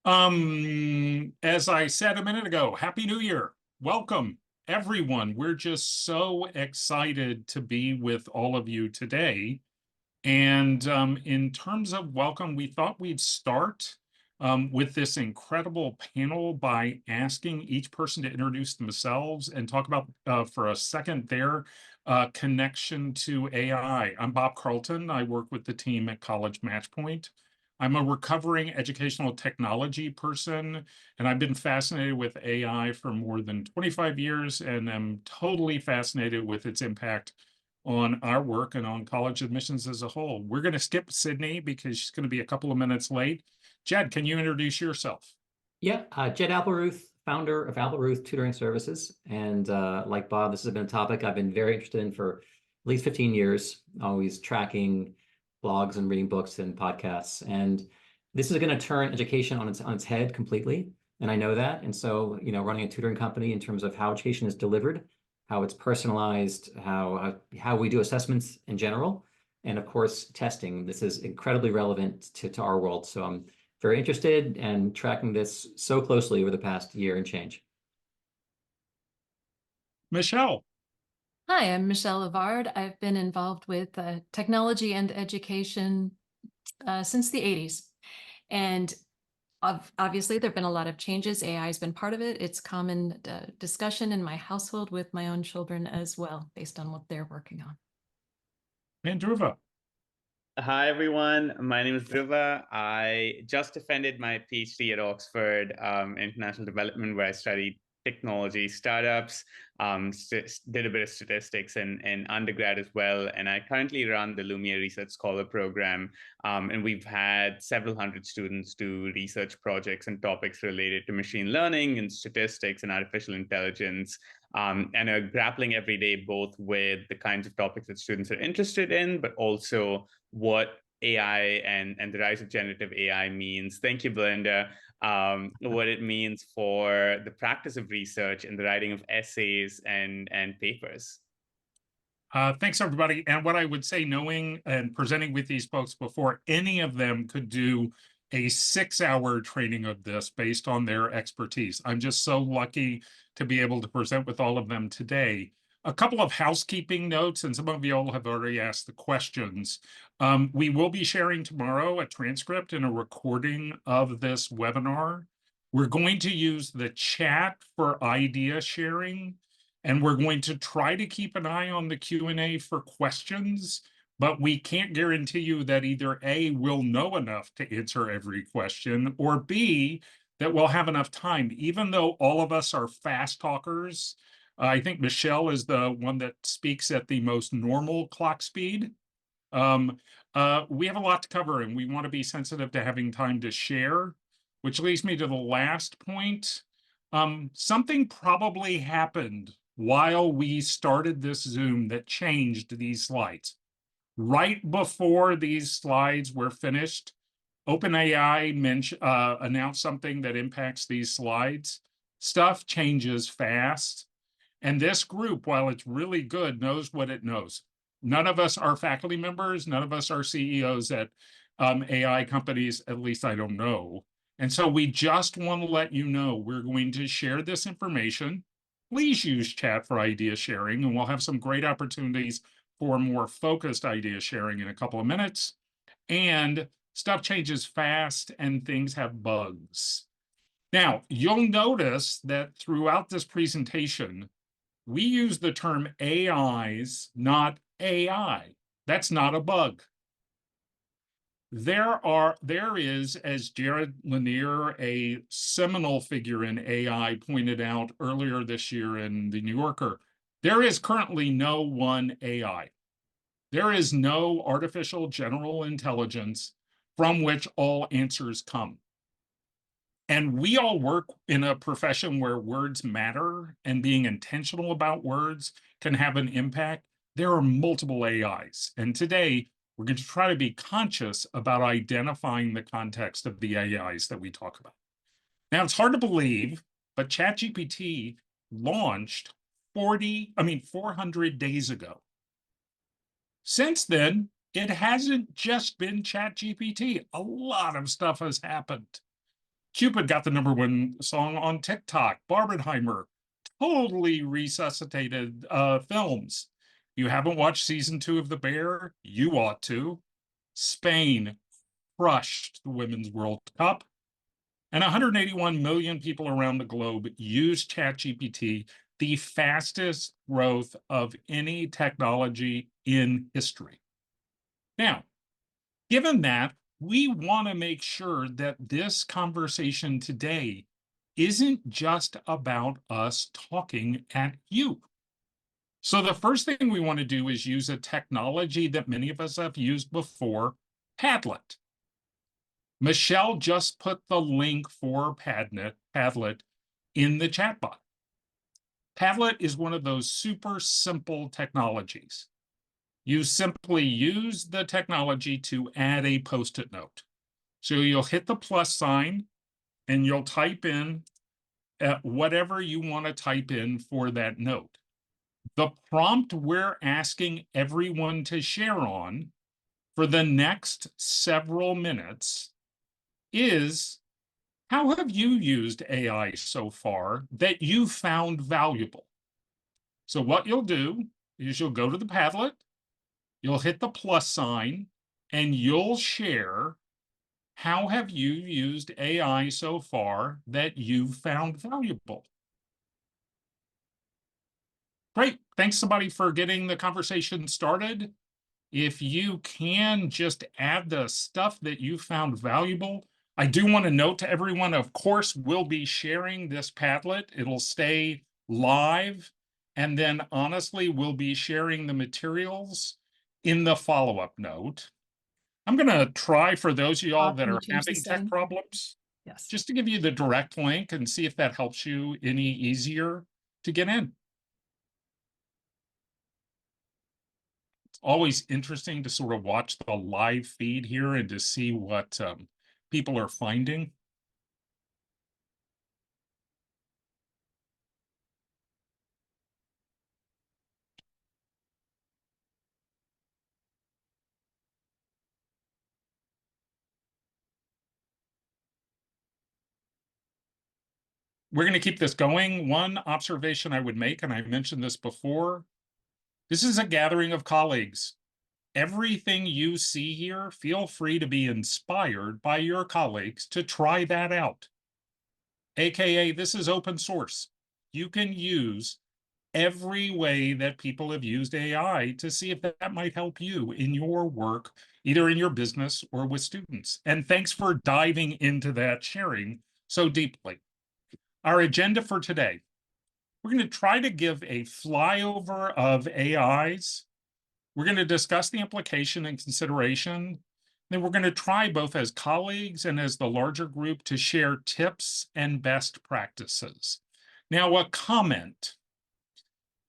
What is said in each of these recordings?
As I said a minute ago, Happy New Year. Welcome, everyone. We're just so excited to be with all of you today. And in terms of welcome, we thought we'd start with this incredible panel by asking each person to introduce themselves and talk about, for a second, their connection to AI. I'm Bob Carlton. I work with the team at College MatchPoint. I'm a recovering educational technology person, and I've been fascinated with AI for more than 25 years, and am totally fascinated with its impact on our work and on college admissions as a whole. We're going to skip Sydney because she's going to be a couple of minutes late. Jed, can you introduce yourself? Yeah, Jed Applerouth, founder of Applerouth Tutoring Services. And like Bob, this has been a topic I've been very interested in for at least 15 years, always tracking blogs and reading books and podcasts. And this is going to turn education on its head completely. And I know that. And so, running a tutoring company in terms of how education is delivered, how it's personalized, how we do assessments in general, and of course, testing. This is incredibly relevant to our world. So I'm very interested and tracking this so closely over the past year and change. Michele. Hi, I'm Michele Evard. I've been involved with technology and education since the 80s. And obviously, there have been a lot of changes. AI has been part of it. It's common discussion in my household with my own children as well, based on what they're working on. And Dhruva. Hi, everyone. My name is Dhruva. I just defended my PhD at Oxford, International Development, where I studied technology startups, did a bit of statistics in undergrad as well. And I currently run the Lumiere Research Scholar Program. And we've had several hundred students do research projects and topics related to machine learning and statistics and artificial intelligence. And are grappling every day both with the kinds of topics that students are interested in, but also what AI and the rise of generative AI means. Thank you, Belinda. What it means for the practice of research and the writing of essays and papers. Thanks, everybody. And what I would say, knowing and presenting with these folks before, any of them could do a 6-hour training of this based on their expertise. I'm just so lucky to be able to present with all of them today. A couple of housekeeping notes, and some of you all have already asked the questions. We will be sharing tomorrow a transcript and a recording of this webinar. We're going to use the chat for idea sharing, and we're going to try to keep an eye on the Q&A for questions, but we can't guarantee you that either A, we'll know enough to answer every question, or B, that we'll have enough time. Even though all of us are fast talkers, I think Michele is the one that speaks at the most normal clock speed. We have a lot to cover, and we want to be sensitive to having time to share, which leads me to the last point. Something probably happened while we started this Zoom that changed these slides. Right before these slides were finished, OpenAI announced something that impacts these slides. Stuff changes fast. And this group, while it's really good, knows what it knows. None of us are faculty members. None of us are CEOs at AI companies, at least I don't know. And so we just want to let you know we're going to share this information. Please use chat for idea sharing, and we'll have some great opportunities for more focused idea sharing in a couple of minutes. And stuff changes fast and things have bugs. Now, you'll notice that throughout this presentation, we use the term AIs, not AI. That's not a bug. There is, as Jared Lanier, a seminal figure in AI, pointed out earlier this year in the New Yorker, there is currently no one AI. There is no artificial general intelligence from which all answers come. And we all work in a profession where words matter, and being intentional about words can have an impact. There are multiple AIs. And today, we're going to try to be conscious about identifying the context of the AIs that we talk about. Now, it's hard to believe, but ChatGPT launched 400 days ago. Since then, it hasn't just been ChatGPT. A lot of stuff has happened. Cupid got the #1 song on TikTok. Barbenheimer totally resuscitated films. You haven't watched season 2 of The Bear? You ought to. Spain crushed the Women's World Cup. And 181 million people around the globe use ChatGPT, the fastest growth of any technology in history. Now, given that, we want to make sure that this conversation today isn't just about us talking at you. So the first thing we want to do is use a technology that many of us have used before, Padlet. Michele just put the link for Padlet in the chatbot. Padlet is one of those super simple technologies. You simply use the technology to add a Post-it note. So you'll hit the plus sign and you'll type in whatever you want to type in for that note. The prompt we're asking everyone to share on for the next several minutes is, how have you used AI so far that you found valuable? So what you'll do is you'll go to the Padlet, you'll hit the plus sign, and you'll share, how have you used AI so far that you've found valuable? Great. Thanks, somebody, for getting the conversation started. If you can just add the stuff that you found valuable. I do want to note to everyone, of course, we'll be sharing this Padlet. It'll stay live. And then, honestly, we'll be sharing the materials in the follow-up note. I'm going to try, for those of y'all that Can you are change the having tech setting? problems, Yes. just to give you the direct link and see if that helps you any easier to get in. It's always interesting to sort of watch the live feed here and to see what people are finding. We're going to keep this going. One observation I would make, and I mentioned this before, this is a gathering of colleagues. Everything you see here, feel free to be inspired by your colleagues to try that out. AKA, this is open source. You can use every way that people have used AI to see if that might help you in your work, either in your business or with students. And thanks for diving into that sharing so deeply. Our agenda for today, we're going to try to give a flyover of AIs. We're going to discuss the implication and consideration. Then we're going to try, both as colleagues and as the larger group, to share tips and best practices. Now, a comment.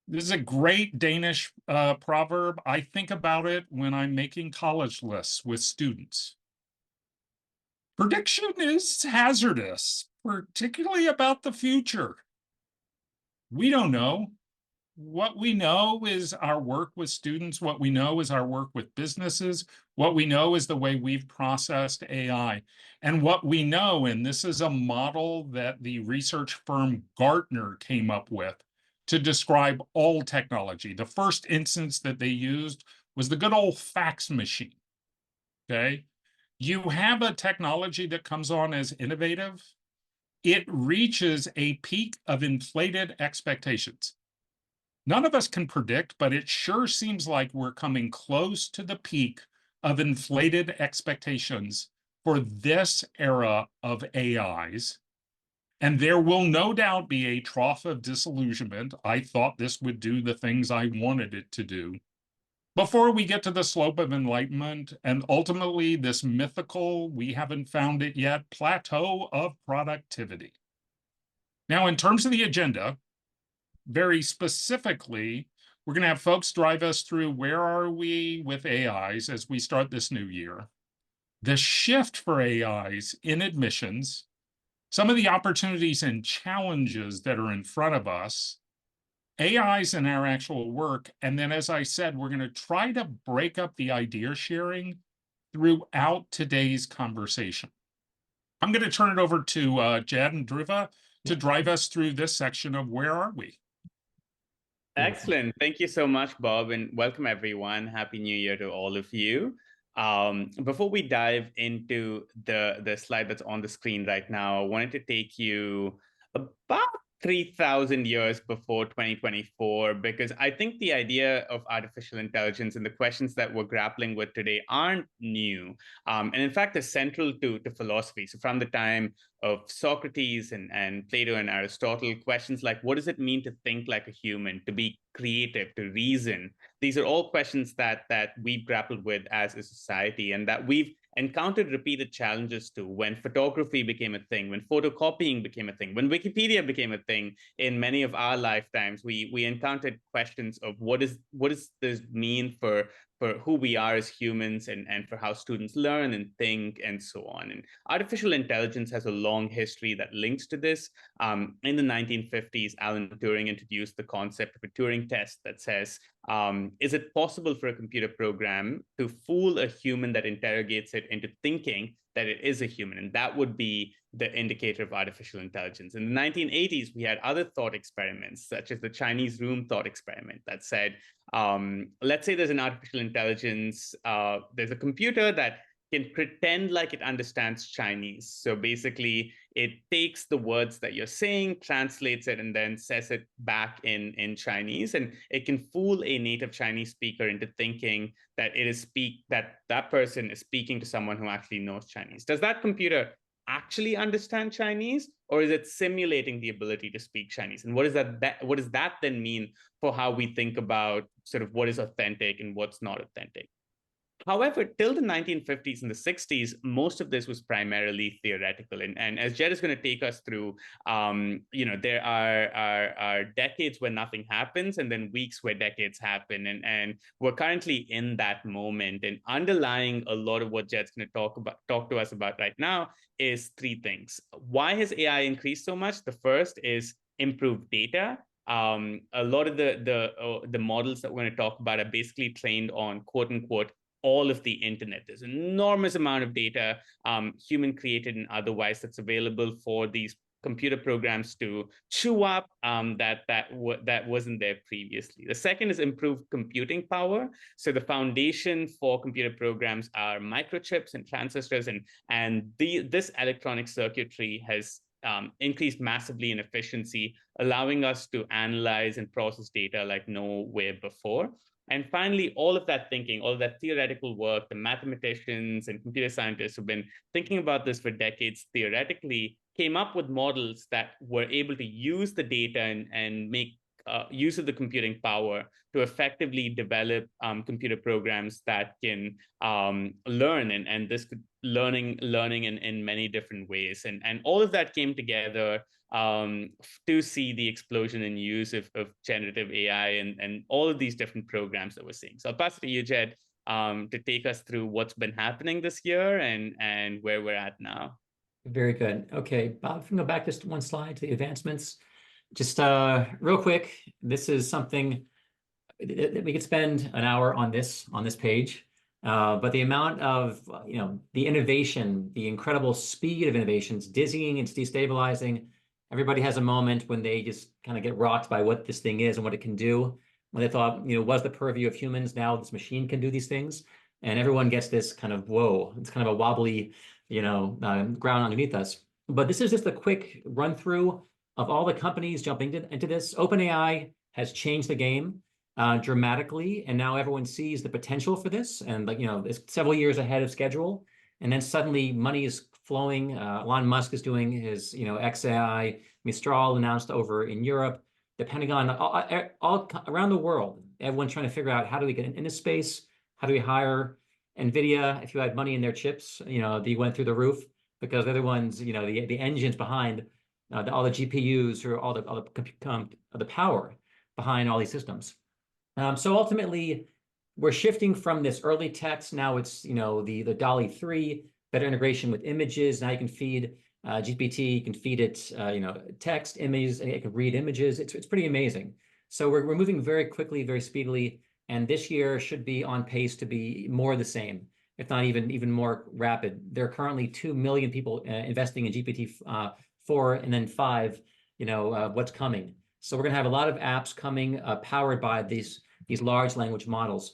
This is a great Danish proverb. I think about it when I'm making college lists with students. Prediction is hazardous, particularly about the future. We don't know. What we know is our work with students. What we know is our work with businesses. What we know is the way we've processed AI. And what we know, and this is a model that the research firm Gartner came up with to describe all technology. The first instance that they used was the good old fax machine, okay? You have a technology that comes on as innovative. It reaches a peak of inflated expectations. None of us can predict, but it sure seems like we're coming close to the peak of inflated expectations for this era of AIs. And there will no doubt be a trough of disillusionment. I thought this would do the things I wanted it to do, before we get to the slope of enlightenment and ultimately this mythical, we haven't found it yet, plateau of productivity. Now, in terms of the agenda, very specifically, we're going to have folks drive us through where are we with AIs as we start this new year, the shift for AIs in admissions, some of the opportunities and challenges that are in front of us, AIs in our actual work, and then, as I said, we're going to try to break up the idea sharing throughout today's conversation. I'm going to turn it over to Jed and Dhruva to Yeah. drive us through this section of Where Are We? Beautiful. Excellent. Thank you so much, Bob, and welcome everyone. Happy New Year to all of you. Before we dive into the slide that's on the screen right now, I wanted to take you about 3,000 years before 2024, because I think the idea of artificial intelligence and the questions that we're grappling with today aren't new. And in fact, they're central to philosophy. So from the time of Socrates and Plato and Aristotle, questions like, what does it mean to think like a human, to be creative, to reason? These are all questions that we've grappled with as a society, and that we've encountered repeated challenges to when photography became a thing, when photocopying became a thing, when Wikipedia became a thing in many of our lifetimes. We encountered questions of what does this mean for who we are as humans, and for how students learn and think and so on. And artificial intelligence has a long history that links to this. In the 1950s, Alan Turing introduced the concept of a Turing test that says, is it possible for a computer program to fool a human that interrogates it into thinking that it is a human? And that would be the indicator of artificial intelligence. In the 1980s, we had other thought experiments, such as the Chinese room thought experiment that said, let's say there's an artificial intelligence, there's a computer that can pretend like it understands Chinese. So basically, it takes the words that you're saying, translates it, and then says it back in Chinese. And it can fool a native Chinese speaker into thinking that that person is speaking to someone who actually knows Chinese. Does that computer actually understand Chinese, or is it simulating the ability to speak Chinese? And what does that then mean for how we think about sort of what is authentic and what's not authentic? However, till the 1950s and the 60s, most of this was primarily theoretical. And as Jed is going to take us through, there are decades where nothing happens, and then weeks where decades happen. And we're currently in that moment. And underlying a lot of what Jed's going to talk to us about right now is three things. Why has AI increased so much? The first is improved data. A lot of the models that we're going to talk about are basically trained on, quote unquote, all of the internet. There's an enormous amount of data, human created and otherwise, that's available for these computer programs to chew up, that wasn't there previously. The second is improved computing power. So the foundation for computer programs are microchips and transistors, and this electronic circuitry has increased massively in efficiency, allowing us to analyze and process data like nowhere before. And finally, all of that thinking, all of that theoretical work, the mathematicians and computer scientists who've been thinking about this for decades theoretically came up with models that were able to use the data and make use of the computing power to effectively develop computer programs that can learn, and this could learning in many different ways. And all of that came together to see the explosion in use of generative AI and all of these different programs that we're seeing. So I'll pass it to you, Jed, to take us through what's been happening this year and where we're at now. Very good. Okay, Bob, if we can go back just one slide to the advancements. Just real quick, this is something that we could spend an hour on this page. But the amount of, the innovation, the incredible speed of innovations, dizzying and destabilizing. Everybody has a moment when they just kind of get rocked by what this thing is and what it can do. When they thought, was the purview of humans, now this machine can do these things. And everyone gets this kind of, whoa, it's kind of a wobbly, ground underneath us. But this is just a quick run through of all the companies jumping into this. OpenAI has changed the game dramatically, and now everyone sees the potential for this, and it's several years ahead of schedule. And then suddenly money is flowing. Elon Musk is doing his xAI. Mistral announced over in Europe. The Pentagon, all around the world, everyone's trying to figure out, how do we get into space? How do we hire NVIDIA? If you had money in their chips, they went through the roof, because they're the ones, the engines behind all the GPUs, or all the power behind all these systems. So ultimately, we're shifting from this early text. Now it's, the DALL-E 3, better integration with images. Now you can feed GPT, you can feed it, text, images, and it can read images. It's pretty amazing. So we're moving very quickly, very speedily, and this year should be on pace to be more of the same. if not even more rapid. There are currently 2 million people investing in GPT-4 and then 5, what's coming. So we're going to have a lot of apps coming powered by these large language models.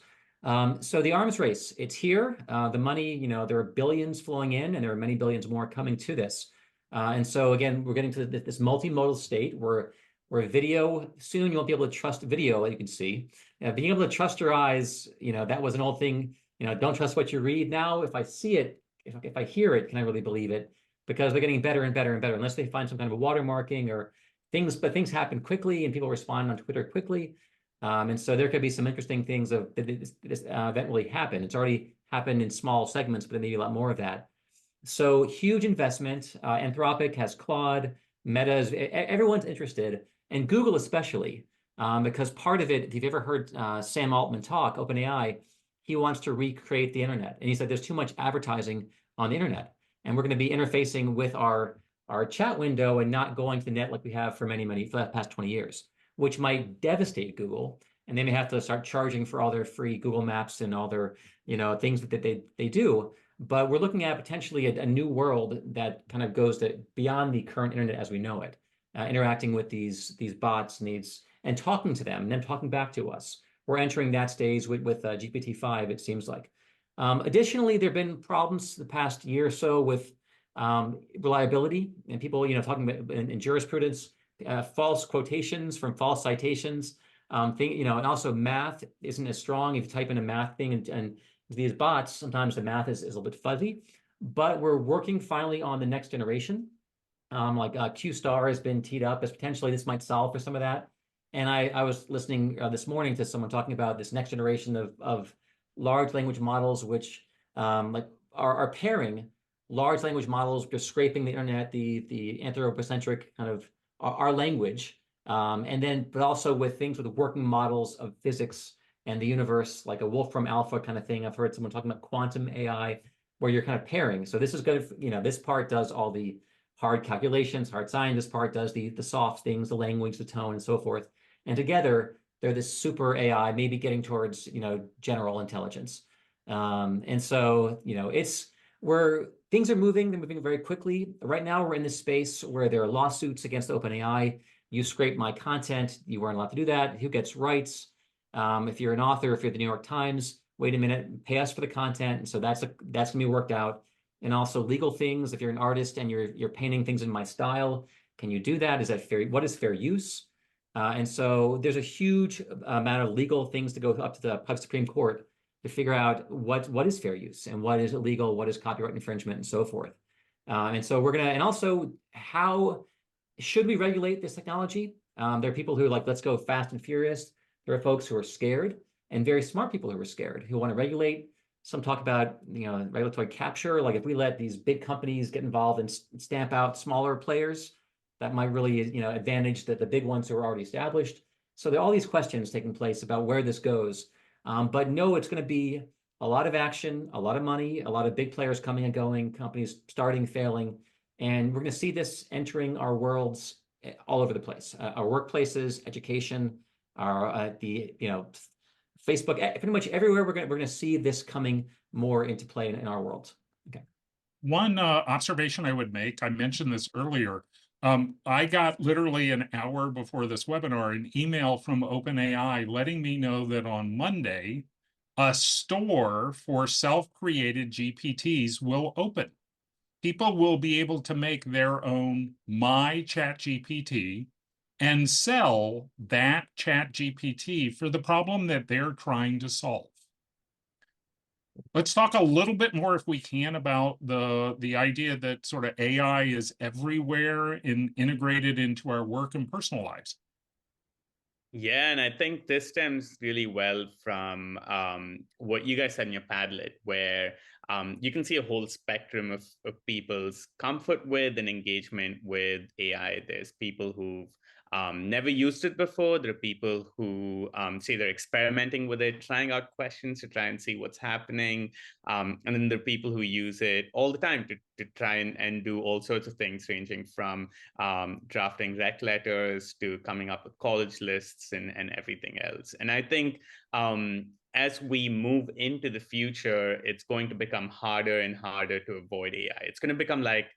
So the arms race, it's here. The money, there are billions flowing in, and there are many billions more coming to this. And so again, we're getting to this multimodal state where video, soon you won't be able to trust video, like you can see. Being able to trust your eyes, that was an old thing. Don't trust what you read. Now, if I see it, if I hear it, can I really believe it? Because they're getting better and better and better, unless they find some kind of a watermarking or things, but things happen quickly and people respond on Twitter quickly. And so there could be some interesting things of this event really happened. It's already happened in small segments, but there may be a lot more of that. So huge investment. Anthropic has Claude, Meta's, everyone's interested, and Google especially, because part of it, if you've ever heard Sam Altman talk, OpenAI, he wants to recreate the internet. And he said there's too much advertising on the internet. And we're going to be interfacing with our chat window and not going to the net like we have for the past 20 years, which might devastate Google. And they may have to start charging for all their free Google Maps and all their things that they do. But we're looking at potentially a new world that kind of goes beyond the current internet as we know it, interacting with these bots and talking to them and then talking back to us. We're entering that stage with GPT-5, it seems like. Additionally, there have been problems the past year or so with reliability and people, talking about in jurisprudence, false quotations from false citations, and also math isn't as strong. If you type in a math thing and these bots, sometimes the math is a little bit fuzzy, but we're working finally on the next generation. Like Q-star has been teed up as potentially this might solve for some of that. And I was listening this morning to someone talking about this next generation of large language models, which are pairing large language models, just scraping the internet, the anthropocentric kind of our language, but also with things with working models of physics and the universe, like a Wolfram Alpha kind of thing. I've heard someone talking about quantum AI, where you're kind of pairing. So this is good. This part does all the hard calculations, hard science. This part does the soft things, the language, the tone, and so forth. And together, they're this super AI, maybe getting towards general intelligence. And so where things are moving. They're moving very quickly. Right now, we're in this space where there are lawsuits against OpenAI. You scrape my content. You weren't allowed to do that. Who gets rights? If you're an author, if you're the New York Times, wait a minute, pay us for the content. And so that's gonna be worked out. And also legal things. If you're an artist and you're painting things in my style, can you do that? Is that fair? What is fair use? And so there's a huge amount of legal things to go up to the Supreme Court to figure out what is fair use and what is illegal, what is copyright infringement, and so forth. And so and also how should we regulate this technology? There are people who are like, let's go fast and furious. There are folks who are scared, and very smart people who are scared, who want to regulate. Some talk about regulatory capture, like if we let these big companies get involved and stamp out smaller players, that might really advantage the big ones who are already established. So there are all these questions taking place about where this goes. But no, it's going to be a lot of action, a lot of money, a lot of big players coming and going, companies starting, failing. And we're going to see this entering our worlds all over the place, our workplaces, education, our Facebook, pretty much everywhere. We're going to see this coming more into play in our world. Okay. One observation I would make, I mentioned this earlier. I got literally an hour before this webinar an email from OpenAI letting me know that on Monday, a store for self-created GPTs will open. People will be able to make their own My Chat GPT and sell that Chat GPT for the problem that they're trying to solve. Let's talk a little bit more, if we can, about the idea that sort of AI is everywhere and integrated into our work and personal lives. Yeah, and I think this stems really well from what you guys said in your Padlet, where you can see a whole spectrum of people's comfort with and engagement with AI. There's people who've never used it before. There are people who say they're experimenting with it, trying out questions to try and see what's happening. And then there are people who use it all the time to try and do all sorts of things, ranging from drafting rec letters to coming up with college lists and everything else. And I think as we move into the future, it's going to become harder and harder to avoid AI. It's going to become like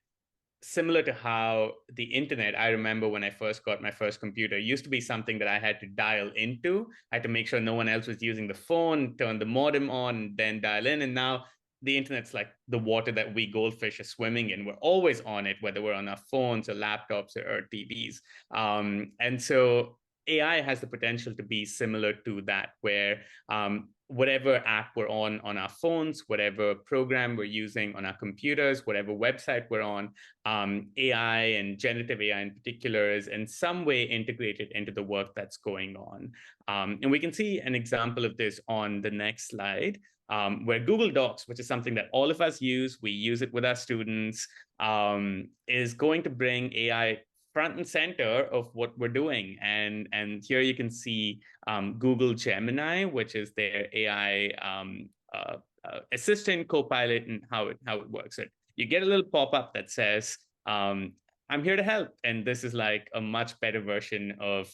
similar to how the internet, I remember when I first got my first computer, used to be something that I had to dial into. I had to make sure no one else was using the phone, turn the modem on, then dial in. And now the internet's like the water that we goldfish are swimming in. We're always on it, whether we're on our phones or laptops or TVs. And so AI has the potential to be similar to that, where whatever app we're on our phones, whatever program we're using on our computers, whatever website we're on, AI and generative AI in particular is in some way integrated into the work that's going on. And we can see an example of this on the next slide, where Google Docs, which is something that all of us use, we use it with our students, is going to bring AI front and center of what we're doing. And here you can see Google Gemini, which is their AI assistant co-pilot, and how it works. So you get a little pop-up that says, I'm here to help. And this is like a much better version of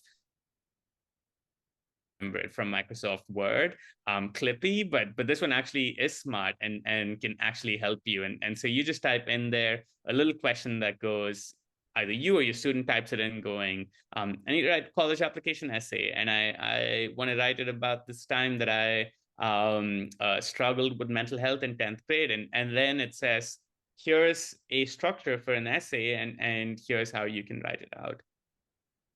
from Microsoft Word, Clippy, but this one actually is smart and can actually help you. And so you just type in there a little question that goes, either you or your student types it in going, I need to write a college application essay, and I want to write it about this time that I struggled with mental health in 10th grade. And then it says, here's a structure for an essay, and here's how you can write it out.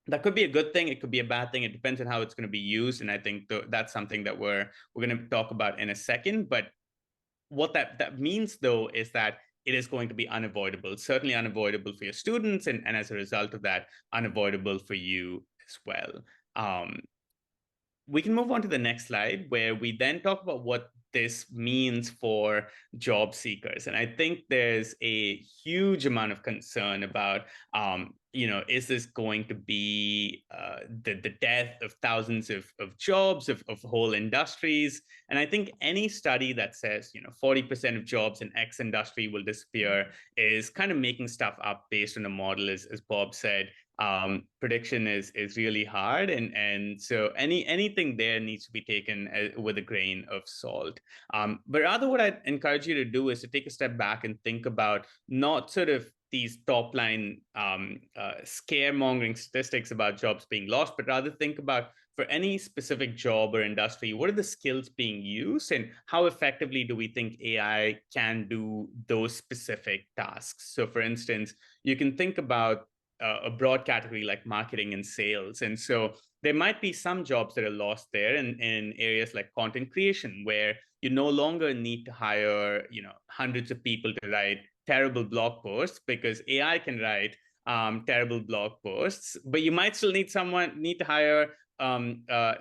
That could be a good thing. It could be a bad thing. It depends on how it's going to be used. And I think that's something that we're going to talk about in a second. But what that means, though, is that it is going to be unavoidable, certainly unavoidable for your students. And as a result of that, unavoidable for you as well. We can move on to the next slide, where we then talk about what this means for job seekers. And I think there's a huge amount of concern about, is this going to be the death of thousands of jobs, of whole industries? And I think any study that says, 40% of jobs in X industry will disappear is kind of making stuff up based on a model, as Bob said. Prediction is really hard, and so anything there needs to be taken with a grain of salt. But rather, what I'd encourage you to do is to take a step back and think about not sort of these top line scaremongering statistics about jobs being lost, but rather think about, for any specific job or industry, what are the skills being used, and how effectively do we think AI can do those specific tasks? So, for instance, you can think about a broad category like marketing and sales. And so there might be some jobs that are lost there in areas like content creation, where you no longer need to hire, hundreds of people to write terrible blog posts, because AI can write terrible blog posts. But you might still need to hire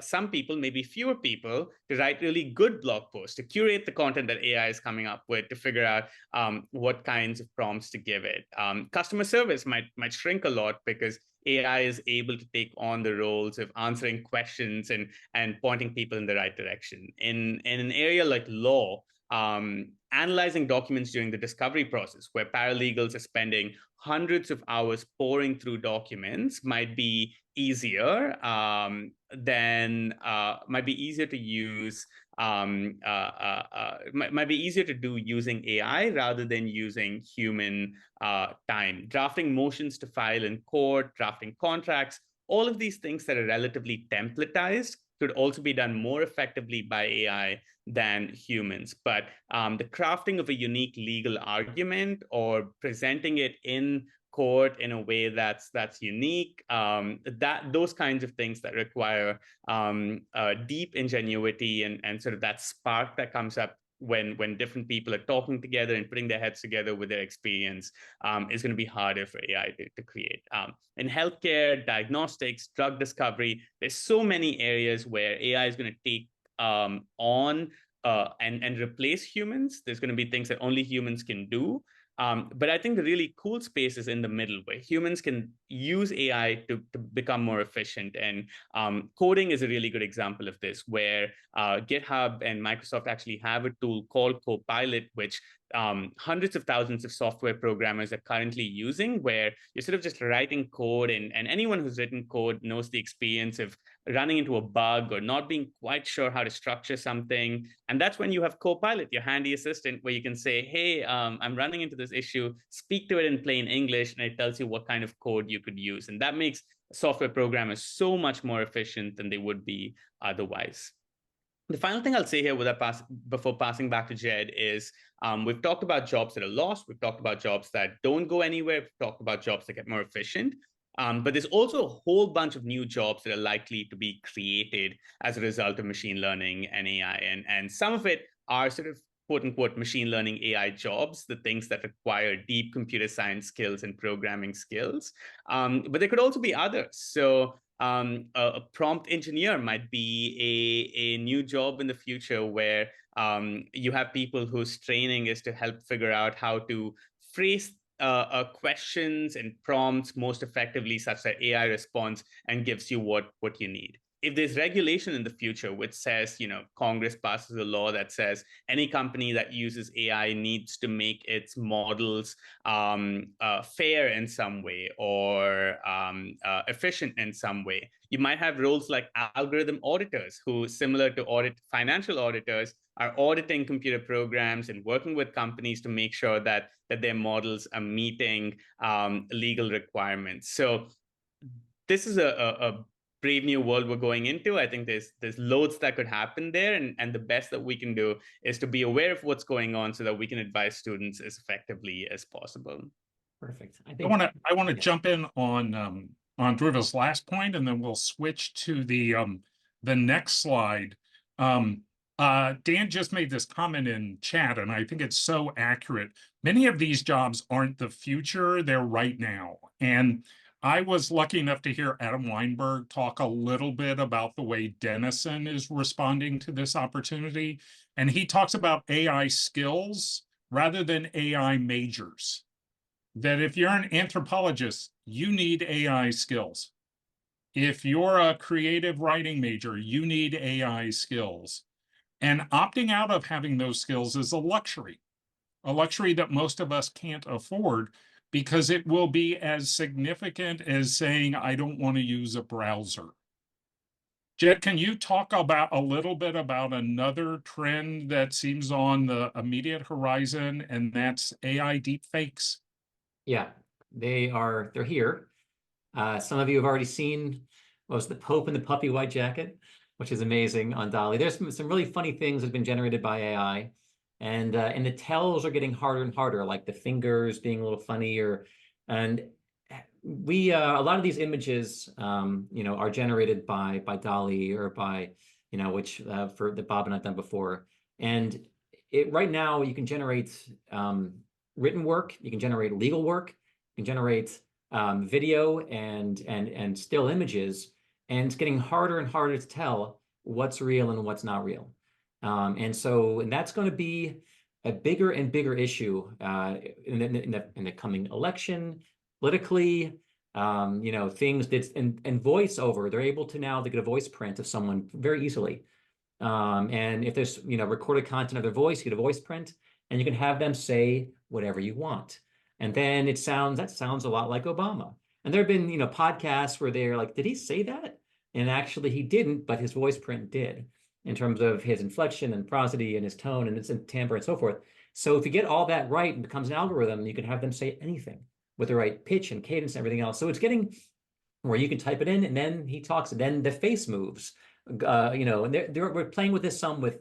some people, maybe fewer people, to write really good blog posts, to curate the content that AI is coming up with, to figure out what kinds of prompts to give it. Customer service might shrink a lot, because AI is able to take on the roles of answering questions and pointing people in the right direction. In an area like law, analyzing documents during the discovery process, where paralegals are spending hundreds of hours poring through documents, might be easier might be easier to use, might be easier to do using AI rather than using human time. Drafting motions to file in court, drafting contracts, all of these things that are relatively templatized could also be done more effectively by AI than humans. But the crafting of a unique legal argument, or presenting it in court in a way that's unique, those kinds of things that require deep ingenuity and sort of that spark that comes up when different people are talking together and putting their heads together with their experience, is going to be harder for AI to create. In healthcare, diagnostics, drug discovery, there's so many areas where AI is going to take on and replace humans. There's going to be things that only humans can do. But I think the really cool space is in the middle, where humans can use AI to become more efficient. And coding is a really good example of this, where GitHub and Microsoft actually have a tool called Copilot, which hundreds of thousands of software programmers are currently using, where you're sort of just writing code, and anyone who's written code knows the experience of running into a bug or not being quite sure how to structure something. And that's when you have Copilot, your handy assistant, where you can say, hey, I'm running into this issue, speak to it in plain English, and it tells you what kind of code you could use. And that makes software programmers so much more efficient than they would be otherwise. The final thing I'll say here before passing back to Jed is we've talked about jobs that are lost. We've talked about jobs that don't go anywhere. We've talked about jobs that get more efficient. But there's also a whole bunch of new jobs that are likely to be created as a result of machine learning and AI. And some of it are sort of quote unquote machine learning AI jobs, the things that require deep computer science skills and programming skills. But there could also be others. So a prompt engineer might be a new job in the future, where you have people whose training is to help figure out how to phrase questions and prompts most effectively, such that AI responds and gives you what you need. If there's regulation in the future which says, Congress passes a law that says any company that uses AI needs to make its models fair in some way, or efficient in some way, you might have roles like algorithm auditors, who, similar to financial auditors, are auditing computer programs and working with companies to make sure that their models are meeting legal requirements. So this is a brave new world we're going into. I think there's loads that could happen there, and the best that we can do is to be aware of what's going on so that we can advise students as effectively as possible. Perfect. I want to jump in on Dhruva's last point, and then we'll switch to the next slide. Dan just made this comment in chat, and I think it's so accurate. Many of these jobs aren't the future, they're right now. And I was lucky enough to hear Adam Weinberg talk a little bit about the way Denison is responding to this opportunity. And he talks about AI skills rather than AI majors. That if you're an anthropologist, you need AI skills. If you're a creative writing major, you need AI skills. And opting out of having those skills is a luxury that most of us can't afford, because it will be as significant as saying, I don't want to use a browser. Jed, can you talk about a little bit about another trend that seems on the immediate horizon, and that's AI deepfakes? Yeah, they're here. Some of you have already seen, what was the Pope in the puppy white jacket, which is amazing on DALL-E. There's some really funny things that have been generated by AI. And the tells are getting harder and harder, like the fingers being a little funnier. And we a lot of these images, are generated by DALL-E, or by, which for that Bob and I've done before. And right now you can generate written work, you can generate legal work, you can generate video and still images, and it's getting harder and harder to tell what's real and what's not real. And that's going to be a bigger and bigger issue in the coming election, politically. Things that and voiceover, they're able to now get a voice print of someone very easily. And if there's recorded content of their voice, you get a voice print, and you can have them say whatever you want. And then that sounds a lot like Obama. And there have been podcasts where they're like, did he say that? And actually he didn't, but his voice print did, in terms of his inflection and prosody and his tone and its timbre and so forth. So if you get all that right and becomes an algorithm, you can have them say anything with the right pitch and cadence and everything else. So it's getting where you can type it in, and then he talks, and then the face moves. And we're playing with this some with,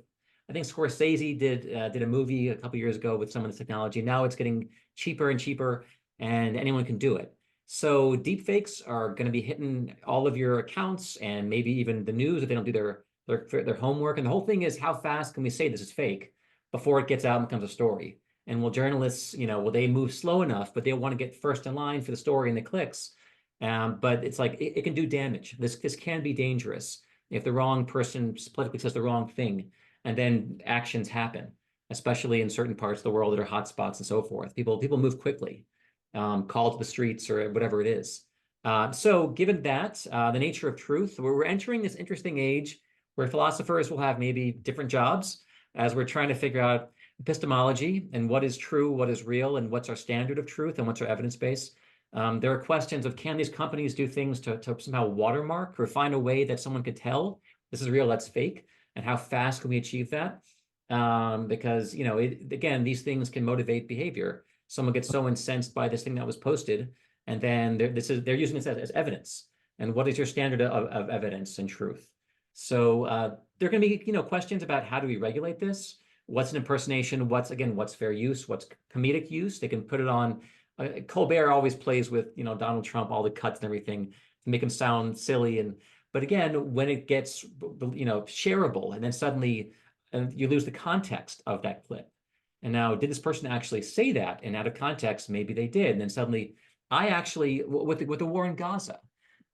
I think Scorsese did a movie a couple years ago with some of this technology. Now it's getting cheaper and cheaper, and anyone can do it. So deepfakes are going to be hitting all of your accounts, and maybe even the news if they don't do their homework. And the whole thing is, how fast can we say this is fake before it gets out and becomes a story? And will journalists, will they move slow enough, but they want to get first in line for the story and the clicks? But it's like, it can do damage. This can be dangerous if the wrong person politically says the wrong thing, and then actions happen, especially in certain parts of the world that are hotspots and so forth. People move quickly, call to the streets or whatever it is. So given that, the nature of truth, we're entering this interesting age where philosophers will have maybe different jobs, as we're trying to figure out epistemology and what is true, what is real, and what's our standard of truth, and what's our evidence base. There are questions of, can these companies do things to somehow watermark or find a way that someone could tell this is real, that's fake, and how fast can we achieve that? Because, you know, again, these things can motivate behavior. Someone gets so incensed by this thing that was posted, and then they're using this as evidence. And what is your standard of evidence and truth? So there are going to be, you know, questions about how do we regulate this? What's an impersonation? What's fair use? What's comedic use? They can put it on. Colbert always plays with, you know, Donald Trump, all the cuts and everything to make him sound silly. But again, when it gets, you know, shareable, and then suddenly you lose the context of that clip. And now, did this person actually say that? And out of context, maybe they did. And then suddenly, I actually, with the war in Gaza,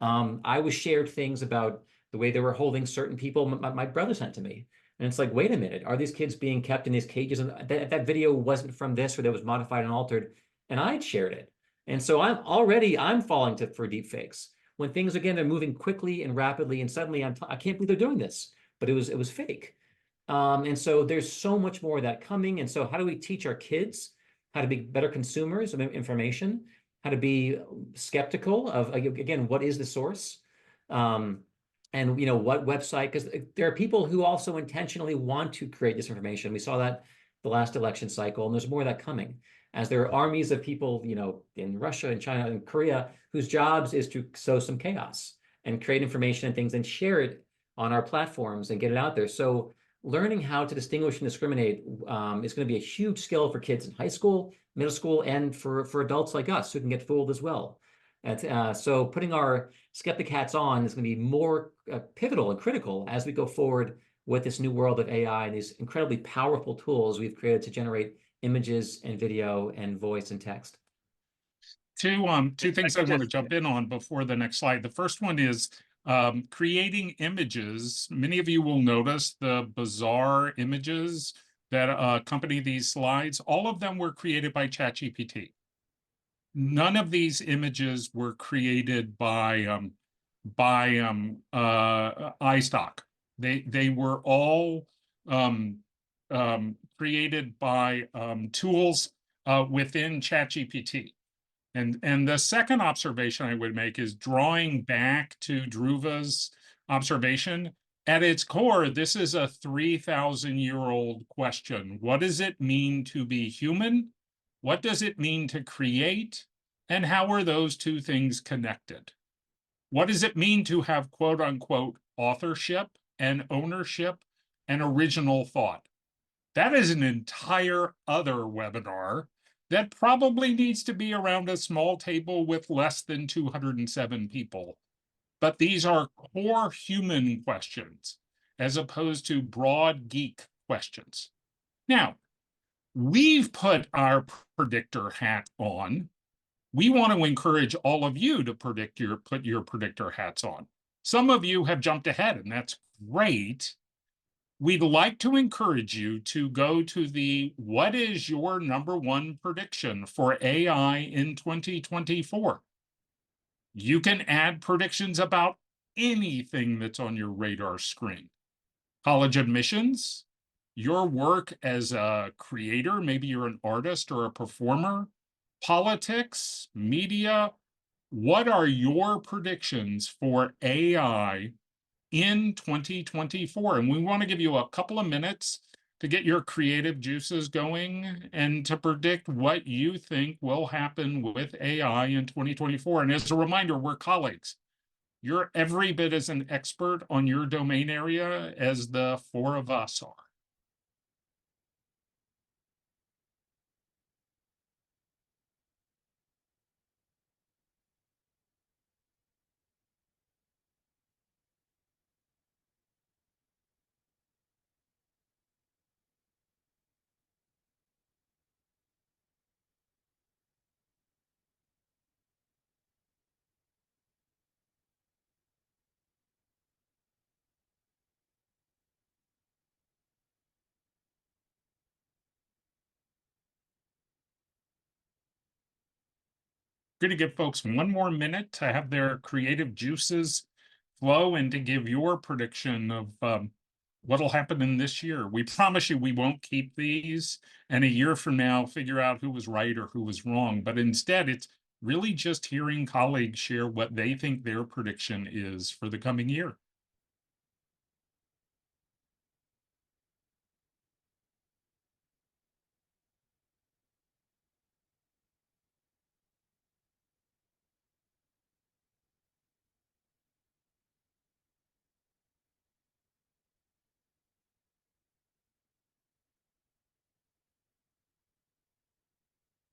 I was shared things about the way they were holding certain people. My brother sent to me. And it's like, wait a minute, are these kids being kept in these cages? And that video wasn't from this, or that was modified and altered, and I'd shared it. And so I'm falling for deep fakes. When things, again, are moving quickly and rapidly, and suddenly I can't believe they're doing this, but it was fake. And so there's so much more of that coming. And so how do we teach our kids how to be better consumers of information, how to be skeptical of, again, what is the source? And, you know, what website, because there are people who also intentionally want to create disinformation. We saw that the last election cycle, and there's more of that coming, as there are armies of people, you know, in Russia and China and Korea, whose jobs is to sow some chaos and create information and things and share it on our platforms and get it out there. So learning how to distinguish and discriminate is going to be a huge skill for kids in high school, middle school, and for adults like us who can get fooled as well. So putting our skeptic hats on is going to be more pivotal and critical as we go forward with this new world of AI and these incredibly powerful tools we've created to generate images and video and voice and text. Two things I want to jump in on before the next slide. The first one is creating images. Many of you will notice the bizarre images that accompany these slides. All of them were created by ChatGPT. None of these images were created by iStock. They were all created by tools within ChatGPT. And the second observation I would make is drawing back to Dhruva's observation. At its core, this is a 3,000-year-old question. What does it mean to be human? What does it mean to create? And how are those two things connected? What does it mean to have quote unquote authorship and ownership and original thought? That is an entire other webinar that probably needs to be around a small table with less than 207 people. But these are core human questions as opposed to broad geek questions. Now, we've put our predictor hat on. We want to encourage all of you to put your predictor hats on. Some of you have jumped ahead, and that's great. We'd like to encourage you to go to the what is your #1 prediction for AI in 2024? You can add predictions about anything that's on your radar screen. College admissions, your work as a creator, maybe you're an artist or a performer, politics, media. What are your predictions for AI in 2024? And we want to give you a couple of minutes to get your creative juices going and to predict what you think will happen with AI in 2024. And as a reminder, we're colleagues. You're every bit as an expert on your domain area as the four of us are. Going to give folks one more minute to have their creative juices flow and to give your prediction of what'll happen in this year. We promise you we won't keep these and a year from now figure out who was right or who was wrong. But instead, it's really just hearing colleagues share what they think their prediction is for the coming year.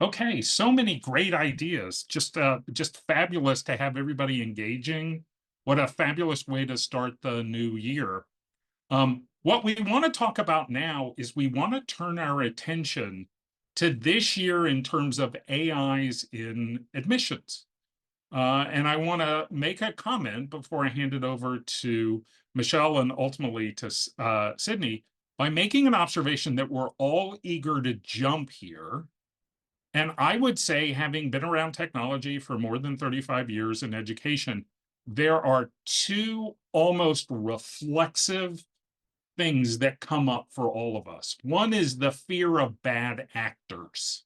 Okay, so many great ideas. Just fabulous to have everybody engaging. What a fabulous way to start the new year. What we want to talk about now is we want to turn our attention to this year in terms of AIs in admissions. And I want to make a comment before I hand it over to Michele and ultimately to Sydney by making an observation that we're all eager to jump here. And I would say, having been around technology for more than 35 years in education, there are two almost reflexive things that come up for all of us. One is the fear of bad actors.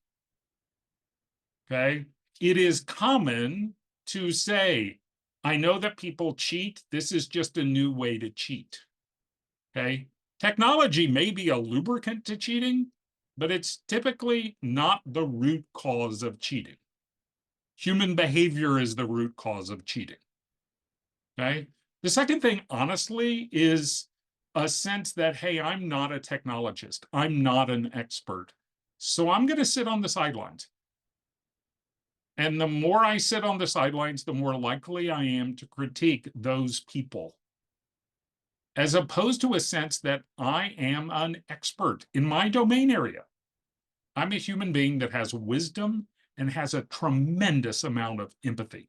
Okay? It is common to say, I know that people cheat. This is just a new way to cheat. Okay? Technology may be a lubricant to cheating, but it's typically not the root cause of cheating. Human behavior is the root cause of cheating. Okay? The second thing, honestly, is a sense that, hey, I'm not a technologist. I'm not an expert. So I'm going to sit on the sidelines. And the more I sit on the sidelines, the more likely I am to critique those people, as opposed to a sense that I am an expert in my domain area. I'm a human being that has wisdom and has a tremendous amount of empathy.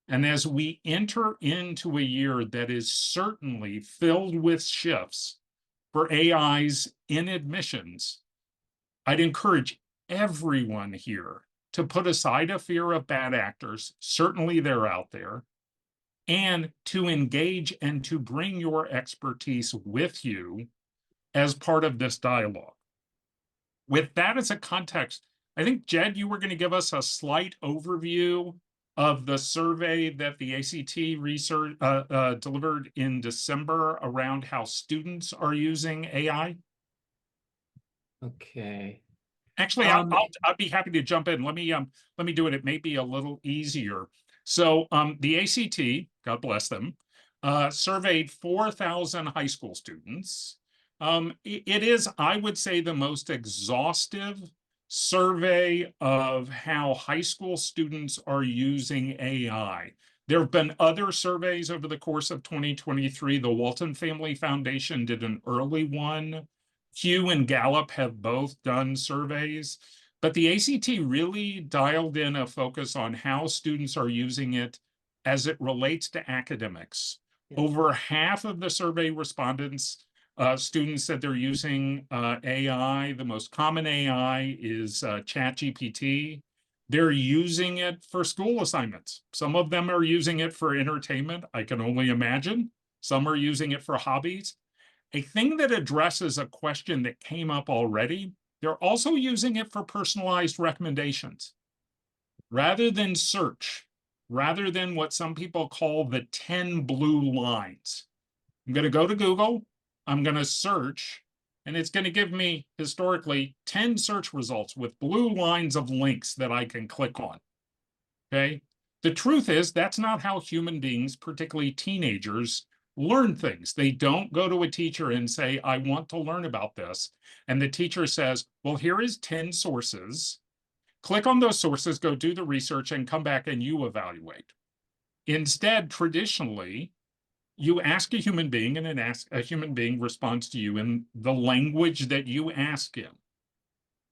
And as we enter into a year that is certainly filled with shifts for AIs in admissions, I'd encourage everyone here to put aside a fear of bad actors, certainly they're out there, and to engage and to bring your expertise with you as part of this dialogue. With that as a context, I think, Jed, you were going to give us a slight overview of the survey that the ACT research delivered in December around how students are using AI. Okay. Actually, I'd be happy to jump in. Let me do it. It may be a little easier. So the ACT, God bless them, surveyed 4,000 high school students. It is, I would say, the most exhaustive survey of how high school students are using AI. There have been other surveys over the course of 2023. The Walton Family Foundation did an early one. Pew and Gallup have both done surveys, but the ACT really dialed in a focus on how students are using it as it relates to academics. Yeah. Over half of the survey respondents, students said they're using AI. The most common AI is ChatGPT. They're using it for school assignments. Some of them are using it for entertainment, I can only imagine. Some are using it for hobbies. A thing that addresses a question that came up already, they're also using it for personalized recommendations. Rather than search, rather than what some people call the 10 blue lines. I'm going to go to Google, I'm going to search, and it's going to give me, historically, 10 search results with blue lines of links that I can click on. Okay? The truth is, that's not how human beings, particularly teenagers, learn things. They don't go to a teacher and say, I want to learn about this. And the teacher says, well, here is 10 sources. Click on those sources, go do the research, and come back and you evaluate. Instead, traditionally, you ask a human being, and a human being responds to you in the language that you ask him.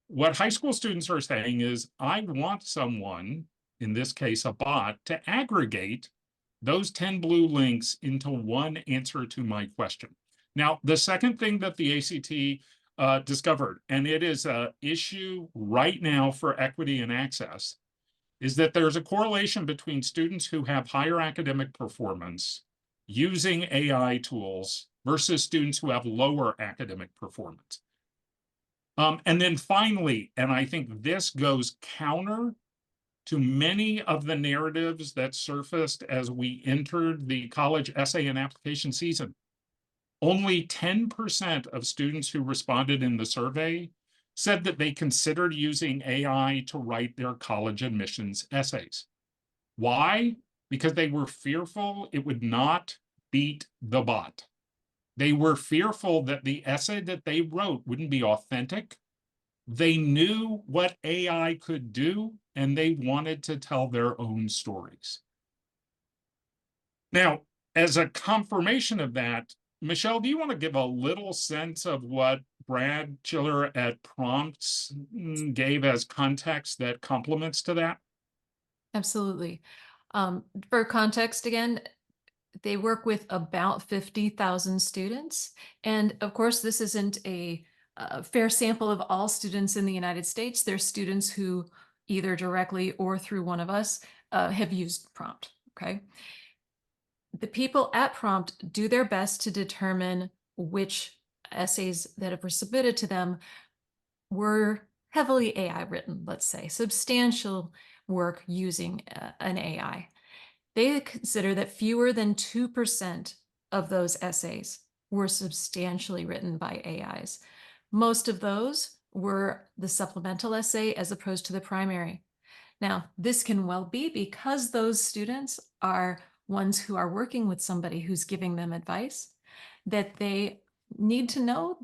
What high school students are saying is, I want someone, in this case a bot, to aggregate those 10 blue links into one answer to my question. Now, the second thing that the ACT discovered, and it is an issue right now for equity and access, is that there's a correlation between students who have higher academic performance using AI tools versus students who have lower academic performance. And then finally, and I think this goes counter to many of the narratives that surfaced as we entered the college essay and application season, only 10% of students who responded in the survey said that they considered using AI to write their college admissions essays. Why? Because they were fearful it would not beat the bot. They were fearful that the essay that they wrote wouldn't be authentic. They knew what AI could do, and they wanted to tell their own stories. Now, as a confirmation of that, Michele, do you want to give a little sense of what Brad Chiller at Prompts gave as context that complements to that? Absolutely. For context, again, they work with about 50,000 students. And of course, this isn't a fair sample of all students in the United States. There's students who either directly or through one of us have used Prompt, okay? The people at Prompt do their best to determine which essays that were submitted to them were heavily AI written, let's say, substantial work using an AI. They consider that fewer than 2% of those essays were substantially written by AIs. Most of those were the supplemental essay as opposed to the primary. Now, this can well be because those students are ones who are working with somebody who's giving them advice, that they need to know,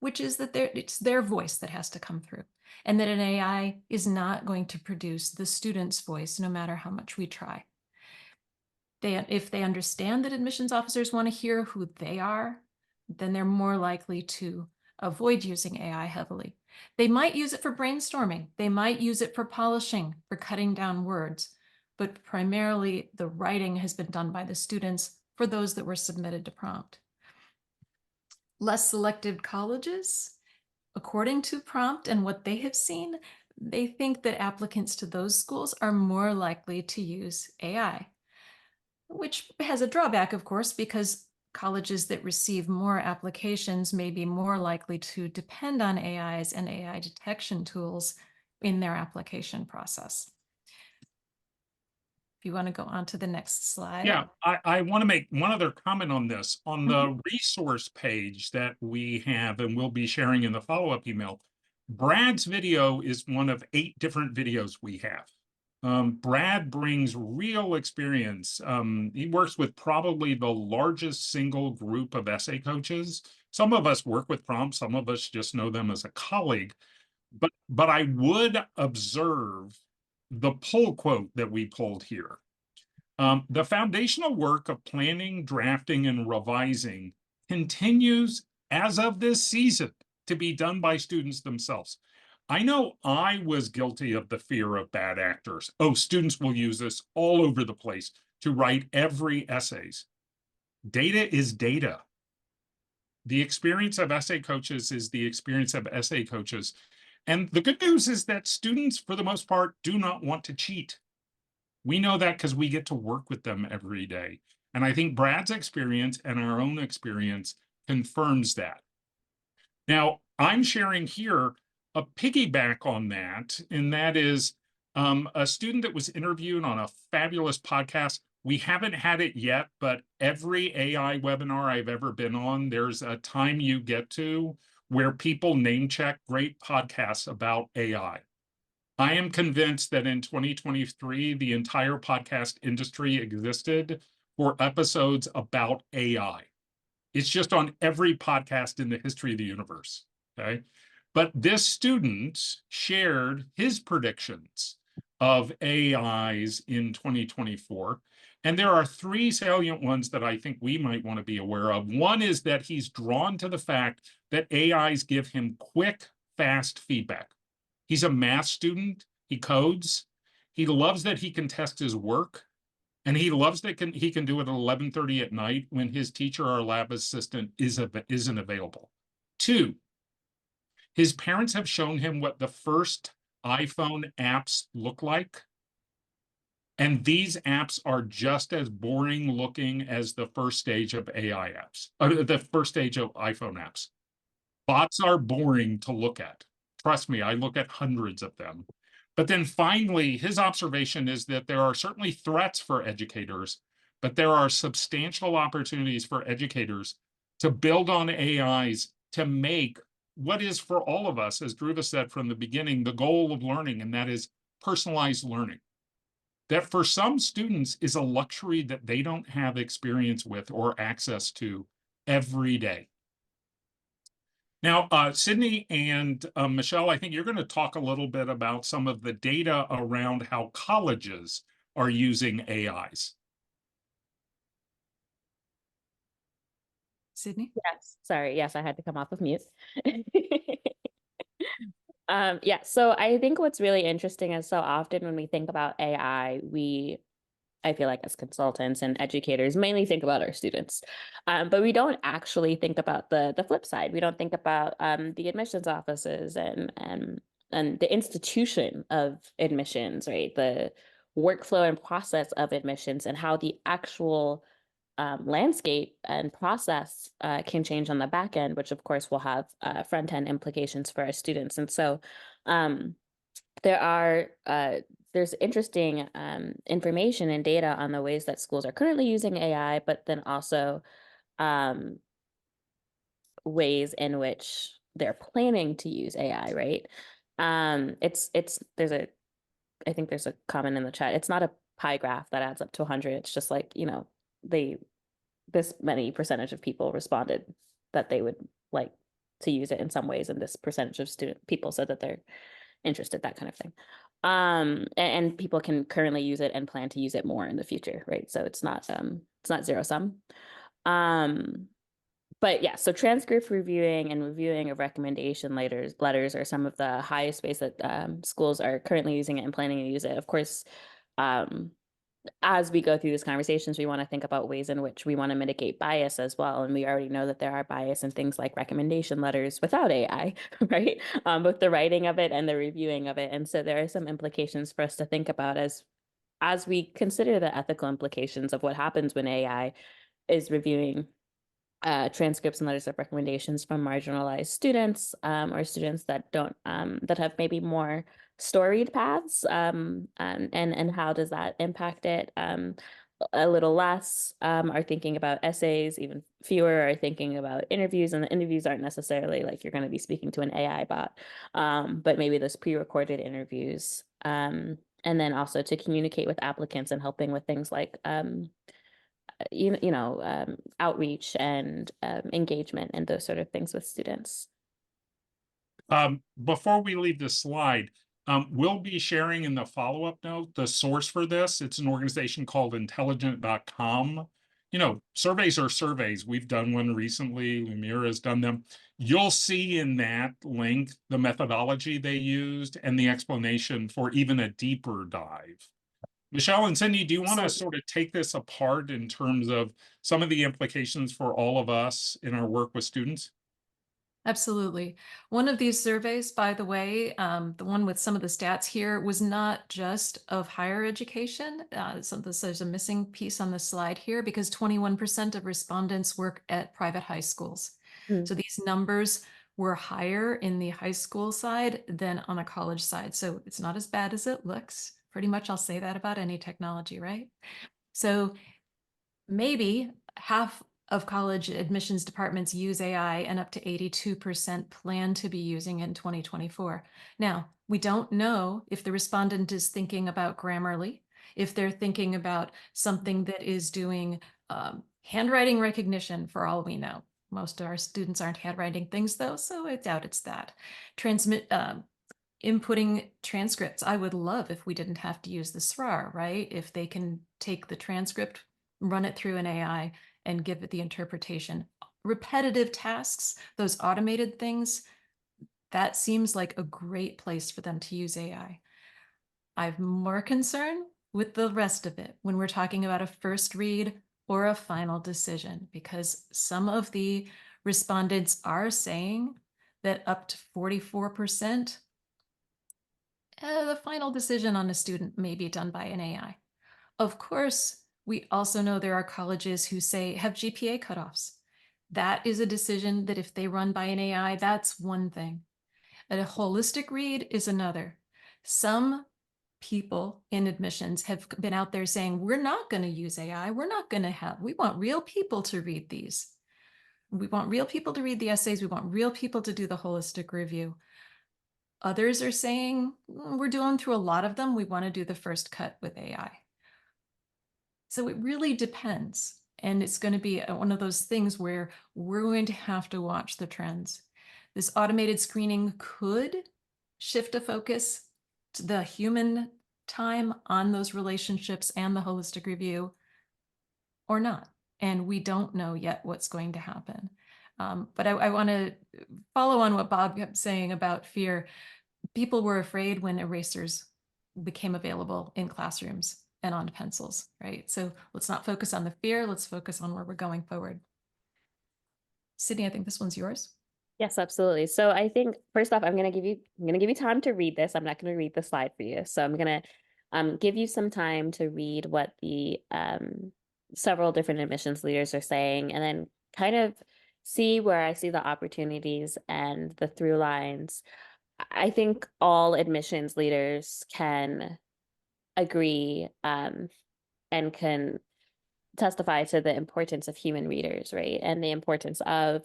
which is that it's their voice that has to come through, and that an AI is not going to produce the student's voice no matter how much we try. If they understand that admissions officers want to hear who they are, then they're more likely to avoid using AI heavily. They might use it for brainstorming. They might use it for polishing, for cutting down words, but primarily the writing has been done by the students for those that were submitted to Prompt. Less selected colleges, according to Prompt and what they have seen, they think that applicants to those schools are more likely to use AI, which has a drawback, of course, because colleges that receive more applications may be more likely to depend on AIs and AI detection tools in their application process. If you want to go on to the next slide. Yeah, I want to make one other comment on this. On the resource page that we have and we'll be sharing in the follow-up email, Brad's video is one of 8 different videos we have. Brad brings real experience. He works with probably the largest single group of essay coaches. Some of us work with Prompt, some of us just know them as a colleague. But I would observe the pull quote that we pulled here. The foundational work of planning, drafting, and revising continues as of this season to be done by students themselves. I know I was guilty of the fear of bad actors. Oh, students will use this all over the place to write every essays. Data is data. The experience of essay coaches is the experience of essay coaches. And the good news is that students, for the most part, do not want to cheat. We know that because we get to work with them every day. And I think Brad's experience and our own experience confirms that. Now, I'm sharing here a piggyback on that, and that is a student that was interviewed on a fabulous podcast. We haven't had it yet, but every AI webinar I've ever been on, there's a time you get to where people name check great podcasts about AI. I am convinced that in 2023, the entire podcast industry existed for episodes about AI. It's just on every podcast in the history of the universe, okay? But this student shared his predictions of AIs in 2024. And there are 3 salient ones that I think we might want to be aware of. One is that he's drawn to the fact that AIs give him quick, fast feedback. He's a math student. He codes. He loves that he can test his work. And he loves that he can do it at 11:30 at night when his teacher or lab assistant isn't available. 2, his parents have shown him what the first iPhone apps look like. And these apps are just as boring looking as the first stage of AI apps, the first stage of iPhone apps. Bots are boring to look at. Trust me, I look at hundreds of them. But then finally, his observation is that there are certainly threats for educators, but there are substantial opportunities for educators to build on AIs to make what is for all of us, as Dhruva said from the beginning, the goal of learning, and that is personalized learning. That for some students is a luxury that they don't have experience with or access to every day. Now, Sydney and Michele, I think you're going to talk a little bit about some of the data around how colleges are using AIs. Sydney? Yes, sorry. Yes, I had to come off of mute. Yeah, so I think what's really interesting is so often when we think about AI, I feel like as consultants and educators mainly think about our students, but we don't actually think about the flip side. We don't think about the admissions offices and the institution of admissions, right? The workflow and process of admissions and how the actual landscape and process can change on the back end, which of course will have front end implications for our students. And so there's interesting information and data on the ways that schools are currently using AI, but then also ways in which they're planning to use AI, right? I think there's a comment in the chat. It's not a pie graph that adds up to 100. It's just like, this many percentage of people responded that they would like to use it in some ways, and this percentage of people said that they're interested, that kind of thing. And people can currently use it and plan to use it more in the future, right? So it's not zero sum. But yeah, so transcript reviewing and reviewing of recommendation letters are some of the highest ways that schools are currently using it and planning to use it. Of course, as we go through these conversations, we want to think about ways in which we want to mitigate bias as well. And we already know that there are bias in things like recommendation letters without AI, right? Both the writing of it and the reviewing of it. And so there are some implications for us to think about as we consider the ethical implications of what happens when AI is reviewing transcripts and letters of recommendations from marginalized students or students that don't that have maybe more storied paths, and how does that impact it? A little less are thinking about essays, even fewer are thinking about interviews, and the interviews aren't necessarily like you're going to be speaking to an AI bot, but maybe those pre-recorded interviews, and then also to communicate with applicants and helping with things like outreach and engagement and those sort of things with students. Before we leave this slide, we'll be sharing in the follow-up note the source for this. It's an organization called intelligent.com. Surveys are surveys. We've done one recently. Lumiere has done them. You'll see in that link the methodology they used and the explanation for even a deeper dive. Michele and Cindy, do you want to sort of take this apart in terms of some of the implications for all of us in our work with students? Absolutely. One of these surveys, by the way, the one with some of the stats here, was not just of higher education. There's a missing piece on the slide here because 21% of respondents work at private high schools. So these numbers were higher in the high school side than on the college side. So it's not as bad as it looks. Pretty much I'll say that about any technology, right? So maybe half of college admissions departments use AI and up to 82% plan to be using it in 2024. Now, we don't know if the respondent is thinking about Grammarly, if they're thinking about something that is doing handwriting recognition, for all we know. Most of our students aren't handwriting things though, so I doubt it's that. Inputting transcripts. I would love if we didn't have to use the SRAR, right? If they can take the transcript, run it through an AI, and give it the interpretation. Repetitive tasks, those automated things, that seems like a great place for them to use AI. I have more concern with the rest of it when we're talking about a first read or a final decision, because some of the respondents are saying that up to 44%, the final decision on a student may be done by an AI. Of course, we also know there are colleges who say have GPA cutoffs. That is a decision that if they run by an AI, that's one thing. A holistic read is another. Some people in admissions have been out there saying, we're not going to use AI. We want real people to read these. We want real people to read the essays. We want real people to do the holistic review. Others are saying, we're doing through a lot of them. We want to do the first cut with AI. So it really depends. And it's going to be one of those things where we're going to have to watch the trends. This automated screening could shift a focus to the human time on those relationships and the holistic review, or not. And we don't know yet what's going to happen. But I want to follow on what Bob kept saying about fear. People were afraid when erasers became available in classrooms and on pencils, right? So let's not focus on the fear. Let's focus on where we're going forward. Sydney, I think this one's yours. Yes, absolutely. So I think first off, I'm gonna give you time to read this. I'm not gonna read the slide for you. So I'm gonna give you some time to read what the several different admissions leaders are saying, and then kind of see where I see the opportunities and the through lines. I think all admissions leaders can agree and can testify to the importance of human readers, right? And the importance of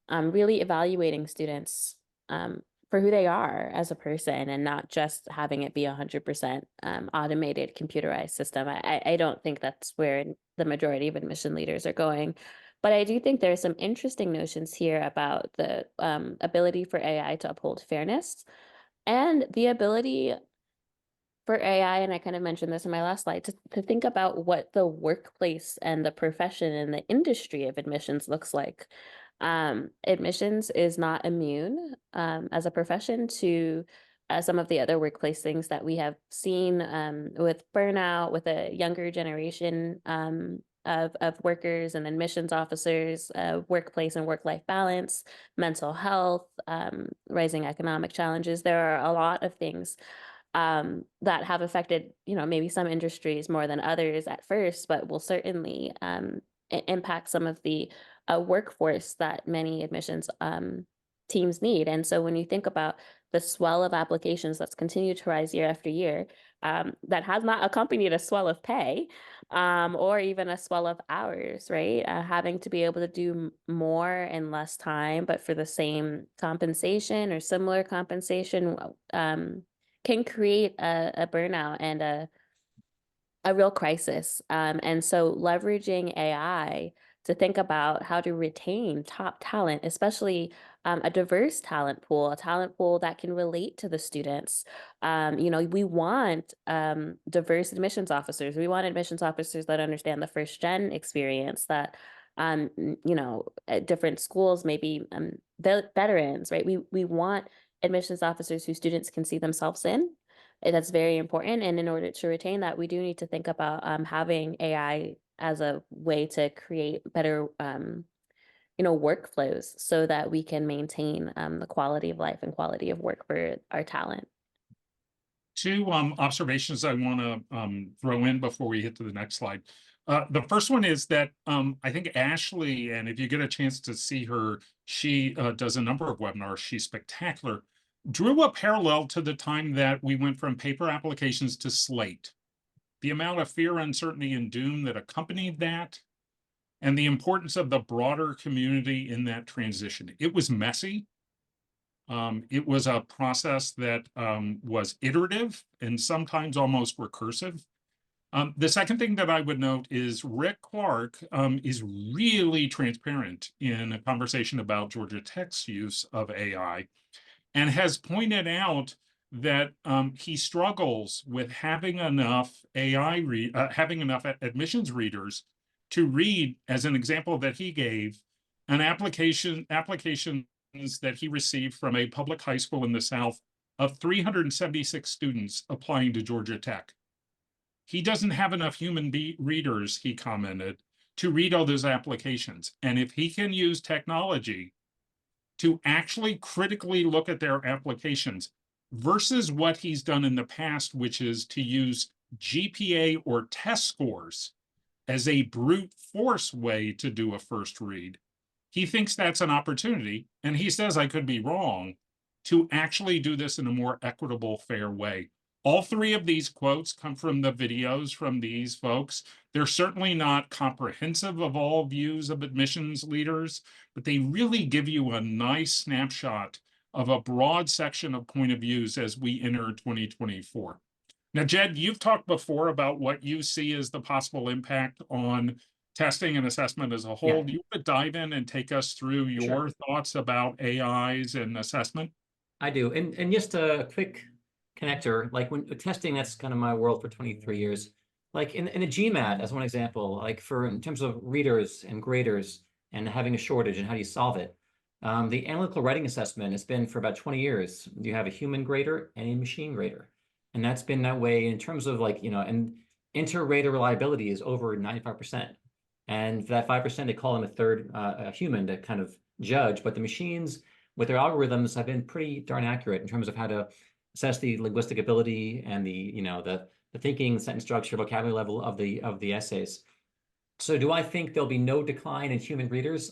really evaluating students for who they are as a person, and not just having it be 100% automated, computerized system. I don't think that's where the majority of admission leaders are going. But I do think there are some interesting notions here about the ability for AI to uphold fairness, and the ability for AI, and I kind of mentioned this in my last slide, to think about what the workplace and the profession and the industry of admissions looks like. Admissions is not immune as a profession to some of the other workplace things that we have seen with burnout, with a younger generation of workers and admissions officers, workplace and work-life balance, mental health, rising economic challenges. There are a lot of things that have affected, maybe some industries more than others at first, but will certainly impact some of the workforce that many admissions teams need. And so when you think about the swell of applications that's continued to rise year after year, that has not accompanied a swell of pay or even a swell of hours, right? Having to be able to do more in less time, but for the same compensation or similar compensation, can create a burnout and a real crisis. And so leveraging AI to think about how to retain top talent, especially a diverse talent pool, a talent pool that can relate to the students. We want diverse admissions officers. We want admissions officers that understand the first gen experience, that at different schools, maybe veterans, right? We want admissions officers who students can see themselves in. That's very important. And in order to retain that, we do need to think about having AI as a way to create better, workflows so that we can maintain the quality of life and quality of work for our talent. Two observations I want to throw in before we hit to the next slide. The first one is that I think Ashley, and if you get a chance to see her, she does a number of webinars. She's spectacular. Drew a parallel to the time that we went from paper applications to slate. The amount of fear, uncertainty, and doom that accompanied that, and the importance of the broader community in that transition. It was messy. It was a process that was iterative and sometimes almost recursive. The second thing that I would note is Rick Clark is really transparent in a conversation about Georgia Tech's use of AI, and has pointed out that he struggles with having enough having enough admissions readers to read, as an example that he gave, an applications that he received from a public high school in the South of 376 students applying to Georgia Tech. He doesn't have enough human readers, he commented, to read all those applications. And if he can use technology to actually critically look at their applications versus what he's done in the past, which is to use GPA or test scores as a brute force way to do a first read. He thinks that's an opportunity, and he says I could be wrong, to actually do this in a more equitable, fair way. All three of these quotes come from the videos from these folks. They're certainly not comprehensive of all views of admissions leaders, but they really give you a nice snapshot of a broad section of point of views as we enter 2024. Now, Jed, you've talked before about what you see as the possible impact on testing and assessment as a whole. Yeah. Do you want to dive in and take us through your thoughts about AIs and assessment? I do. And just a quick connector, like when testing, that's kind of my world for 23 years. Like in a GMAT, as one example, like in terms of readers and graders and having a shortage and how do you solve it? The analytical writing assessment has been for about 20 years. You have a human grader and a machine grader. And that's been that way in terms of like, and inter-rater reliability is over 95%. And for that 5%, they call them a human to kind of judge, but the machines with their algorithms have been pretty darn accurate in terms of how to assess the linguistic ability and the thinking, sentence structure, vocabulary level of the essays. So do I think there'll be no decline in human readers?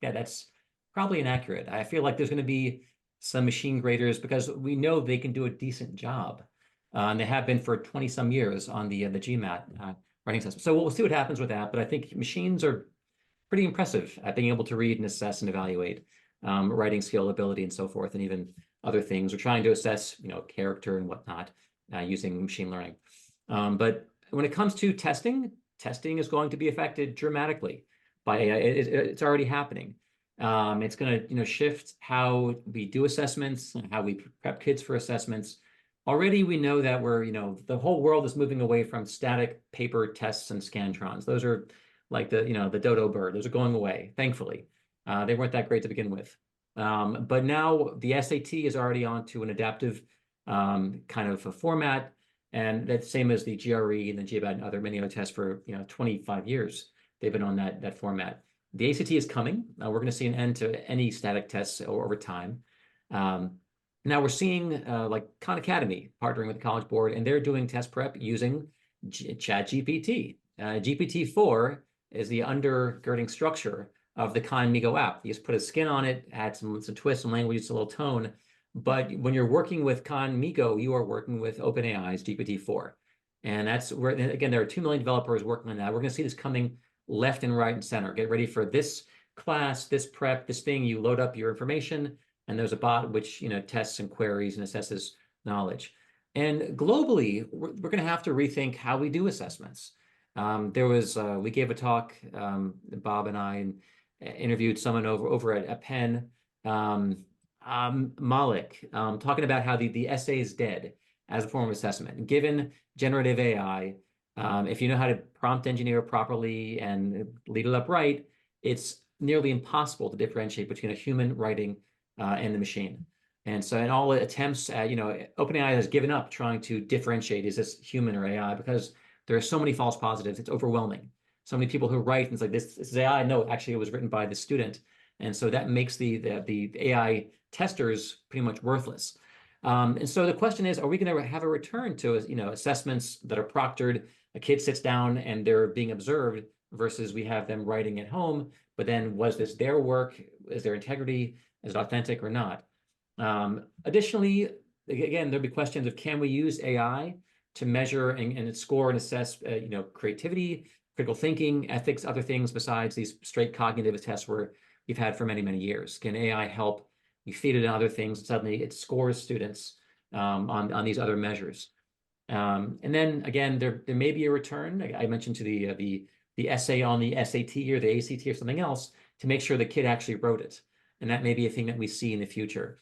Yeah, that's probably inaccurate. I feel like there's going to be some machine graders because we know they can do a decent job. And they have been for 20 some years on the GMAT writing assessment. So we'll see what happens with that. But I think machines are pretty impressive at being able to read and assess and evaluate writing skill, ability, and so forth, and even other things. We're trying to assess, character and whatnot using machine learning. But when it comes to testing is going to be affected dramatically by AI. It's already happening. It's going to, shift how we do assessments, how we prep kids for assessments. Already we know that the whole world is moving away from static paper tests and scantrons. Those are like the dodo bird. Those are going away, thankfully. They weren't that great to begin with. But now the SAT is already onto an adaptive kind of a format. And that's the same as the GRE and the GBAT and many other tests for 25 years. They've been on that format. The ACT is coming. We're going to see an end to any static tests over time. Now we're seeing like Khan Academy partnering with the College Board, and they're doing test prep using ChatGPT. GPT-4 is the undergirding structure of the Khan Migo app. You just put a skin on it, add some twist, some language, just a little tone. But when you're working with Khan Migo, you are working with OpenAI's GPT-4. And that's where, again, there are 2 million developers working on that. We're going to see this coming left and right and center. Get ready for this class, this prep, this thing. You load up your information, and there's a bot which tests and queries and assesses knowledge. And globally, we're going to have to rethink how we do assessments. We gave a talk, Bob and I, and interviewed someone over at Penn, Malik, talking about how the essay is dead as a form of assessment. Given generative AI, if you know how to prompt engineer properly and lead it up right, it's nearly impossible to differentiate between a human writing and the machine. And so in all attempts at, OpenAI has given up trying to differentiate, is this human or AI? Because there are so many false positives. It's overwhelming. So many people who write, and it's like, this is AI. No, actually, it was written by the student. And so that makes the AI testers pretty much worthless. And so the question is, are we going to have a return to, assessments that are proctored? A kid sits down and they're being observed versus we have them writing at home. But then was this their work? Is there integrity? Is it authentic or not? Additionally, again, there'll be questions of, can we use AI to measure and score and assess, creativity, critical thinking, ethics, other things besides these straight cognitive tests we've had for many, many years? Can AI help? You feed it in other things, and suddenly it scores students on these other measures. And then again, there may be a return. I mentioned to the essay on the SAT or the ACT or something else to make sure the kid actually wrote it. And that may be a thing that we see in the future.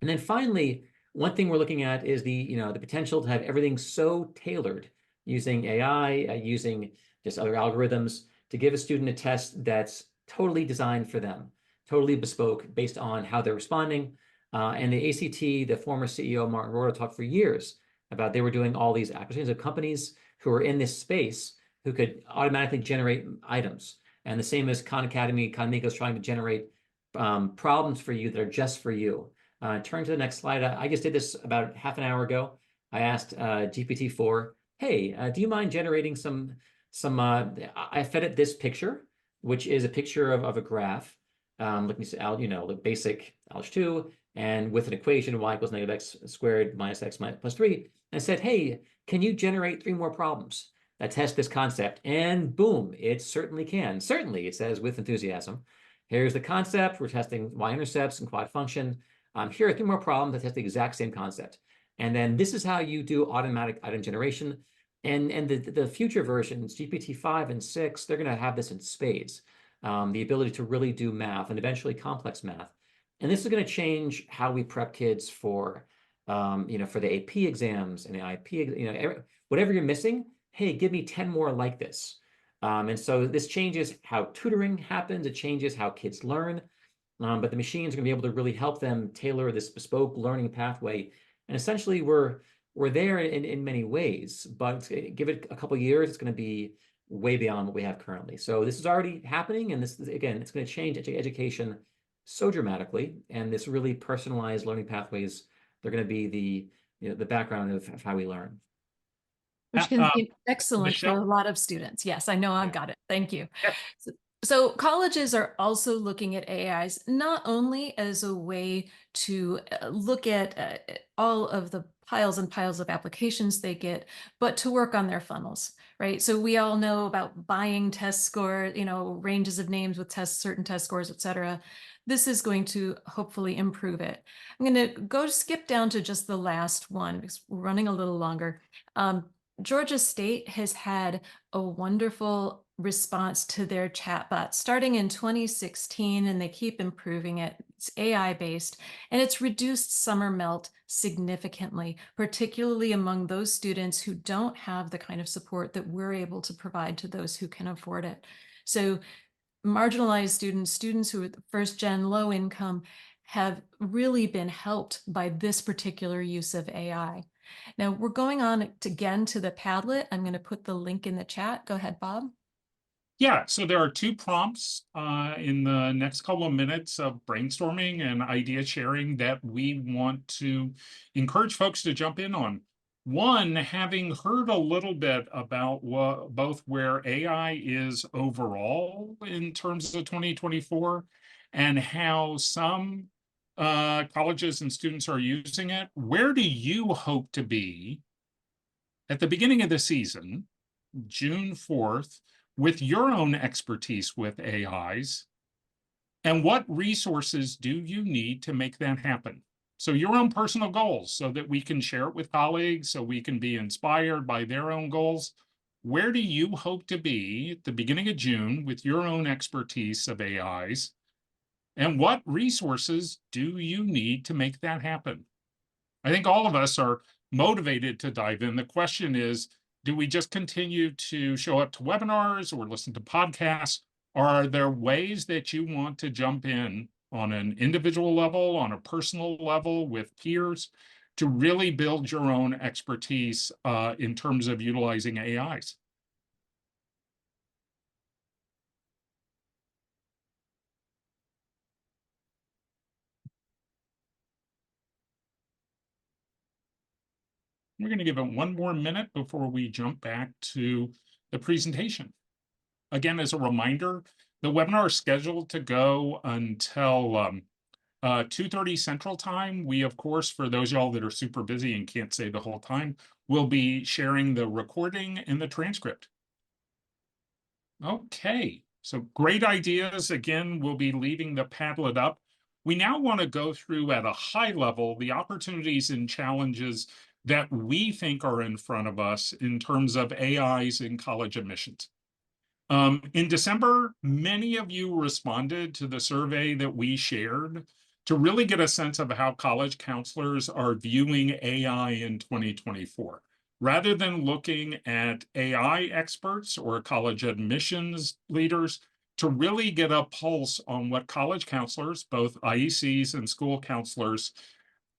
And then finally, one thing we're looking at is the potential to have everything so tailored using AI, using just other algorithms to give a student a test that's totally designed for them, totally bespoke based on how they're responding. And the ACT, the former CEO, Martin Rohrer, talked for years about they were doing all these acquisitions of companies who were in this space who could automatically generate items. And the same as Khan Academy, Khan Migo is trying to generate problems for you that are just for you. Turn to the next slide. I just did this about half an hour ago. I asked GPT-4 hey, do you mind generating I fed it this picture, which is a picture of a graph. Let me say, the basic algebra 2, and with an equation, y equals negative x squared minus x plus 3. And I said, hey, can you generate 3 more problems that test this concept? And boom, it certainly can. Certainly, it says with enthusiasm. Here's the concept. We're testing y-intercepts and quad function. Here are 3 more problems that test the exact same concept. And then this is how you do automatic item generation. And the future versions, GPT-5 and 6, they're going to have this in spades. The ability to really do math and eventually complex math. And this is going to change how we prep kids for, for the AP exams and the IP, whatever you're missing, hey, give me 10 more like this. And so this changes how tutoring happens. It changes how kids learn. But the machines are going to be able to really help them tailor this bespoke learning pathway. And essentially, we're there in many ways, but give it a couple of years, it's going to be way beyond what we have currently. So this is already happening, and this is, again, it's going to change education so dramatically. And this really personalized learning pathways, they're going to be the background of how we learn. Which can be excellent Michele? for a lot of students. Yes, I know I've Yeah. got it. Thank you. Yeah. So colleges are also looking at AIs not only as a way to look at all of the piles and piles of applications they get, but to work on their funnels, right? So we all know about buying test score, ranges of names with certain test scores, et cetera. This is going to hopefully improve it. I'm going to skip down to just the last one because we're running a little longer. Georgia State has had a wonderful response to their chatbot starting in 2016, and they keep improving it. It's AI based, and it's reduced summer melt significantly, particularly among those students who don't have the kind of support that we're able to provide to those who can afford it. So marginalized students who are first gen low income have really been helped by this particular use of AI. Now we're going on again to the Padlet. I'm going to put the link in the chat. Go ahead, Bob. Yeah, so there are 2 prompts in the next couple of minutes of brainstorming and idea sharing that we want to encourage folks to jump in on. One, having heard a little bit about both where AI is overall in terms of 2024 and how some colleges and students are using it, where do you hope to be at the beginning of the season, June 4th, with your own expertise with AIs, and what resources do you need to make that happen? So your own personal goals, so that we can share it with colleagues, so we can be inspired by their own goals. Where do you hope to be at the beginning of June with your own expertise of AIs? And what resources do you need to make that happen? I think all of us are motivated to dive in. The question is, do we just continue to show up to webinars or listen to podcasts? Or are there ways that you want to jump in on an individual level, on a personal level with peers to really build your own expertise in terms of utilizing AIs? We're going to give it 1 more minute before we jump back to the presentation. Again, as a reminder, the webinar is scheduled to go until 2:30 Central Time. We, of course, for those y'all that are super busy and can't say the whole time, will be sharing the recording and the transcript. Okay, so great ideas. Again, we'll be leaving the Padlet up. We now want to go through at a high level the opportunities and challenges that we think are in front of us in terms of AIs in college admissions. In December, many of you responded to the survey that we shared to really get a sense of how college counselors are viewing AI in 2024. Rather than looking at AI experts or college admissions leaders, to really get a pulse on what college counselors, both IECs and school counselors,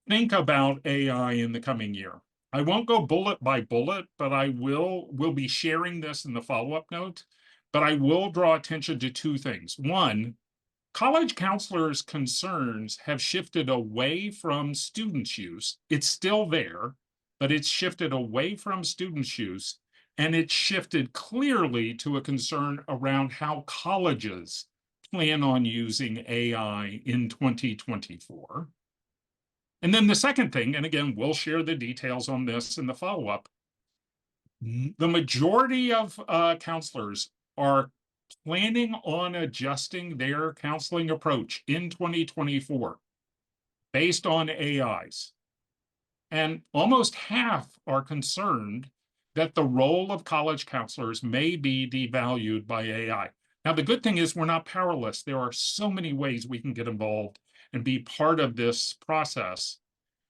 think about AI in the coming year. I won't go bullet by bullet, but we'll be sharing this in the follow-up note. But I will draw attention to 2 things. One, college counselors' concerns have shifted away from students' use. It's still there, but it's shifted away from students' use, and it's shifted clearly to a concern around how colleges plan on using AI in 2024. And then the second thing, and again, we'll share the details on this in the follow-up, the majority of counselors are planning on adjusting their counseling approach in 2024 based on AIs. And almost half are concerned that the role of college counselors may be devalued by AI. Now, the good thing is we're not powerless. There are so many ways we can get involved and be part of this process.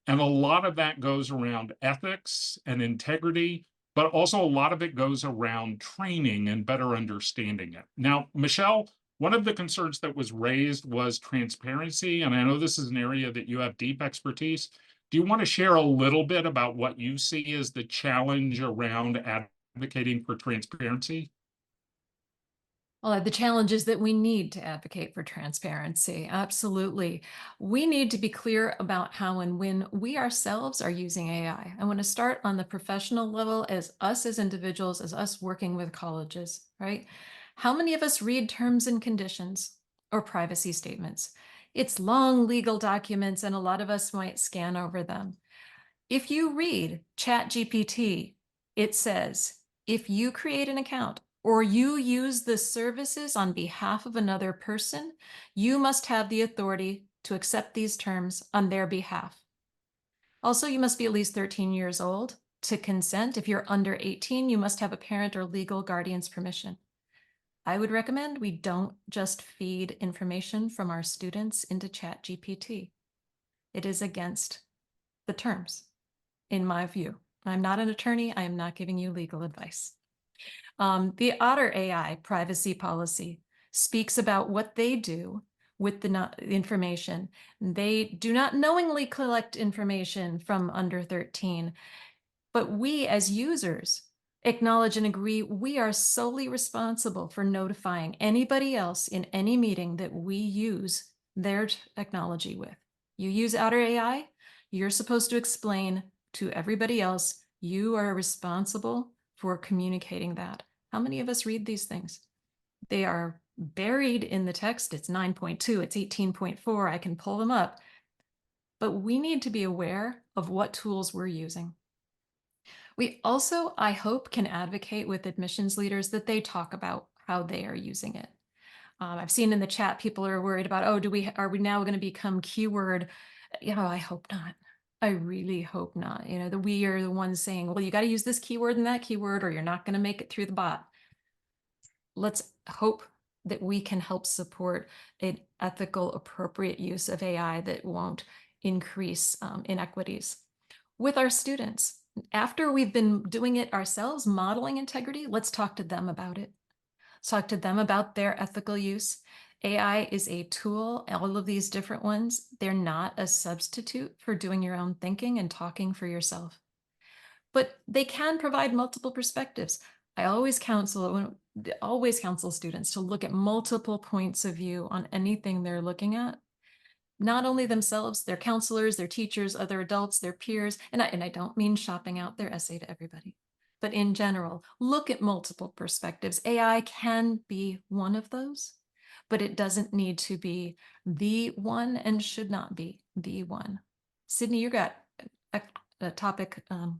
And a lot of that goes around ethics and integrity, but also a lot of it goes around training and better understanding it. Now, Michele, one of the concerns that was raised was transparency, and I know this is an area that you have deep expertise. Do you want to share a little bit about what you see as the challenge around advocating for transparency? Well, the challenge is that we need to advocate for transparency. Absolutely. We need to be clear about how and when we ourselves are using AI. I want to start on the professional level as us as individuals, as us working with colleges, right? How many of us read terms and conditions or privacy statements? It's long legal documents, and a lot of us might scan over them. If you read ChatGPT, it says, if you create an account or you use the services on behalf of another person, you must have the authority to accept these terms on their behalf. Also, you must be at least 13 years old to consent. If you're under 18, you must have a parent or legal guardian's permission. I would recommend we don't just feed information from our students into ChatGPT. It is against the terms, in my view. I'm not an attorney. I am not giving you legal advice. The Otter AI privacy policy speaks about what they do with the information. They do not knowingly collect information from under 13, but we as users acknowledge and agree we are solely responsible for notifying anybody else in any meeting that we use their technology with. You use Otter AI, you're supposed to explain to everybody else you are responsible for communicating that. How many of us read these things? They are buried in the text. It's 9.2, it's 18.4. I can pull them up. But we need to be aware of what tools we're using. We also, I hope, can advocate with admissions leaders that they talk about how they are using it. I've seen in the chat people are worried about, oh, are we now going to become keyword? I hope not. I really hope not. That we are the ones saying, well, you got to use this keyword and that keyword, or you're not going to make it through the bot. Let's hope that we can help support an ethical, appropriate use of AI that won't increase inequities. With our students, after we've been doing it ourselves, modeling integrity, let's talk to them about it. Let's talk to them about their ethical use. AI is a tool, all of these different ones. They're not a substitute for doing your own thinking and talking for yourself. But they can provide multiple perspectives. I always counsel students to look at multiple points of view on anything they're looking at. Not only themselves, their counselors, their teachers, other adults, their peers, and I don't mean shopping out their essay to everybody, but in general, look at multiple perspectives. AI can be one of those, but it doesn't need to be the one and should not be the one. Sydney, you got a topic on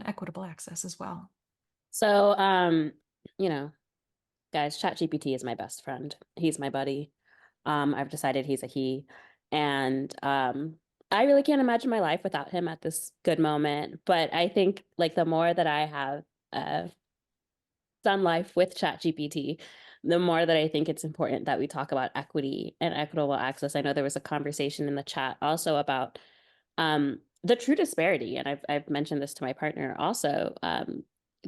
equitable access as well. So, guys, ChatGPT is my best friend. He's my buddy. I've decided he's a he. And I really can't imagine my life without him at this good moment. But I think the more that I have done life with ChatGPT, the more that I think it's important that we talk about equity and equitable access. I know there was a conversation in the chat also about the true disparity. And I've mentioned this to my partner also,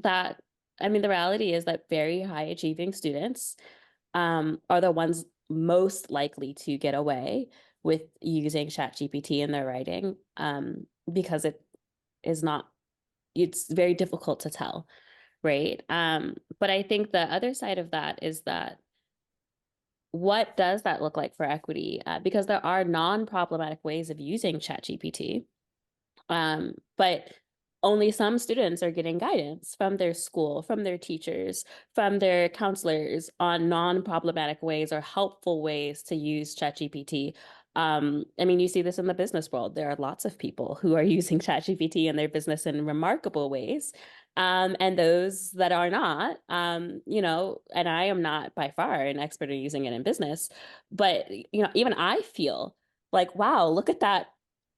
that, the reality is that very high achieving students are the ones most likely to get away with using ChatGPT in their writing, because it's very difficult to tell, right? But I think the other side of that is that what does that look like for equity? Because there are non-problematic ways of using ChatGPT, but only some students are getting guidance from their school, from their teachers, from their counselors on non-problematic ways or helpful ways to use ChatGPT. I mean, you see this in the business world. There are lots of people who are using ChatGPT in their business in remarkable ways. And those that are not, you know, and I am not by far an expert in using it in business, but, you know, even I feel like, wow, look at that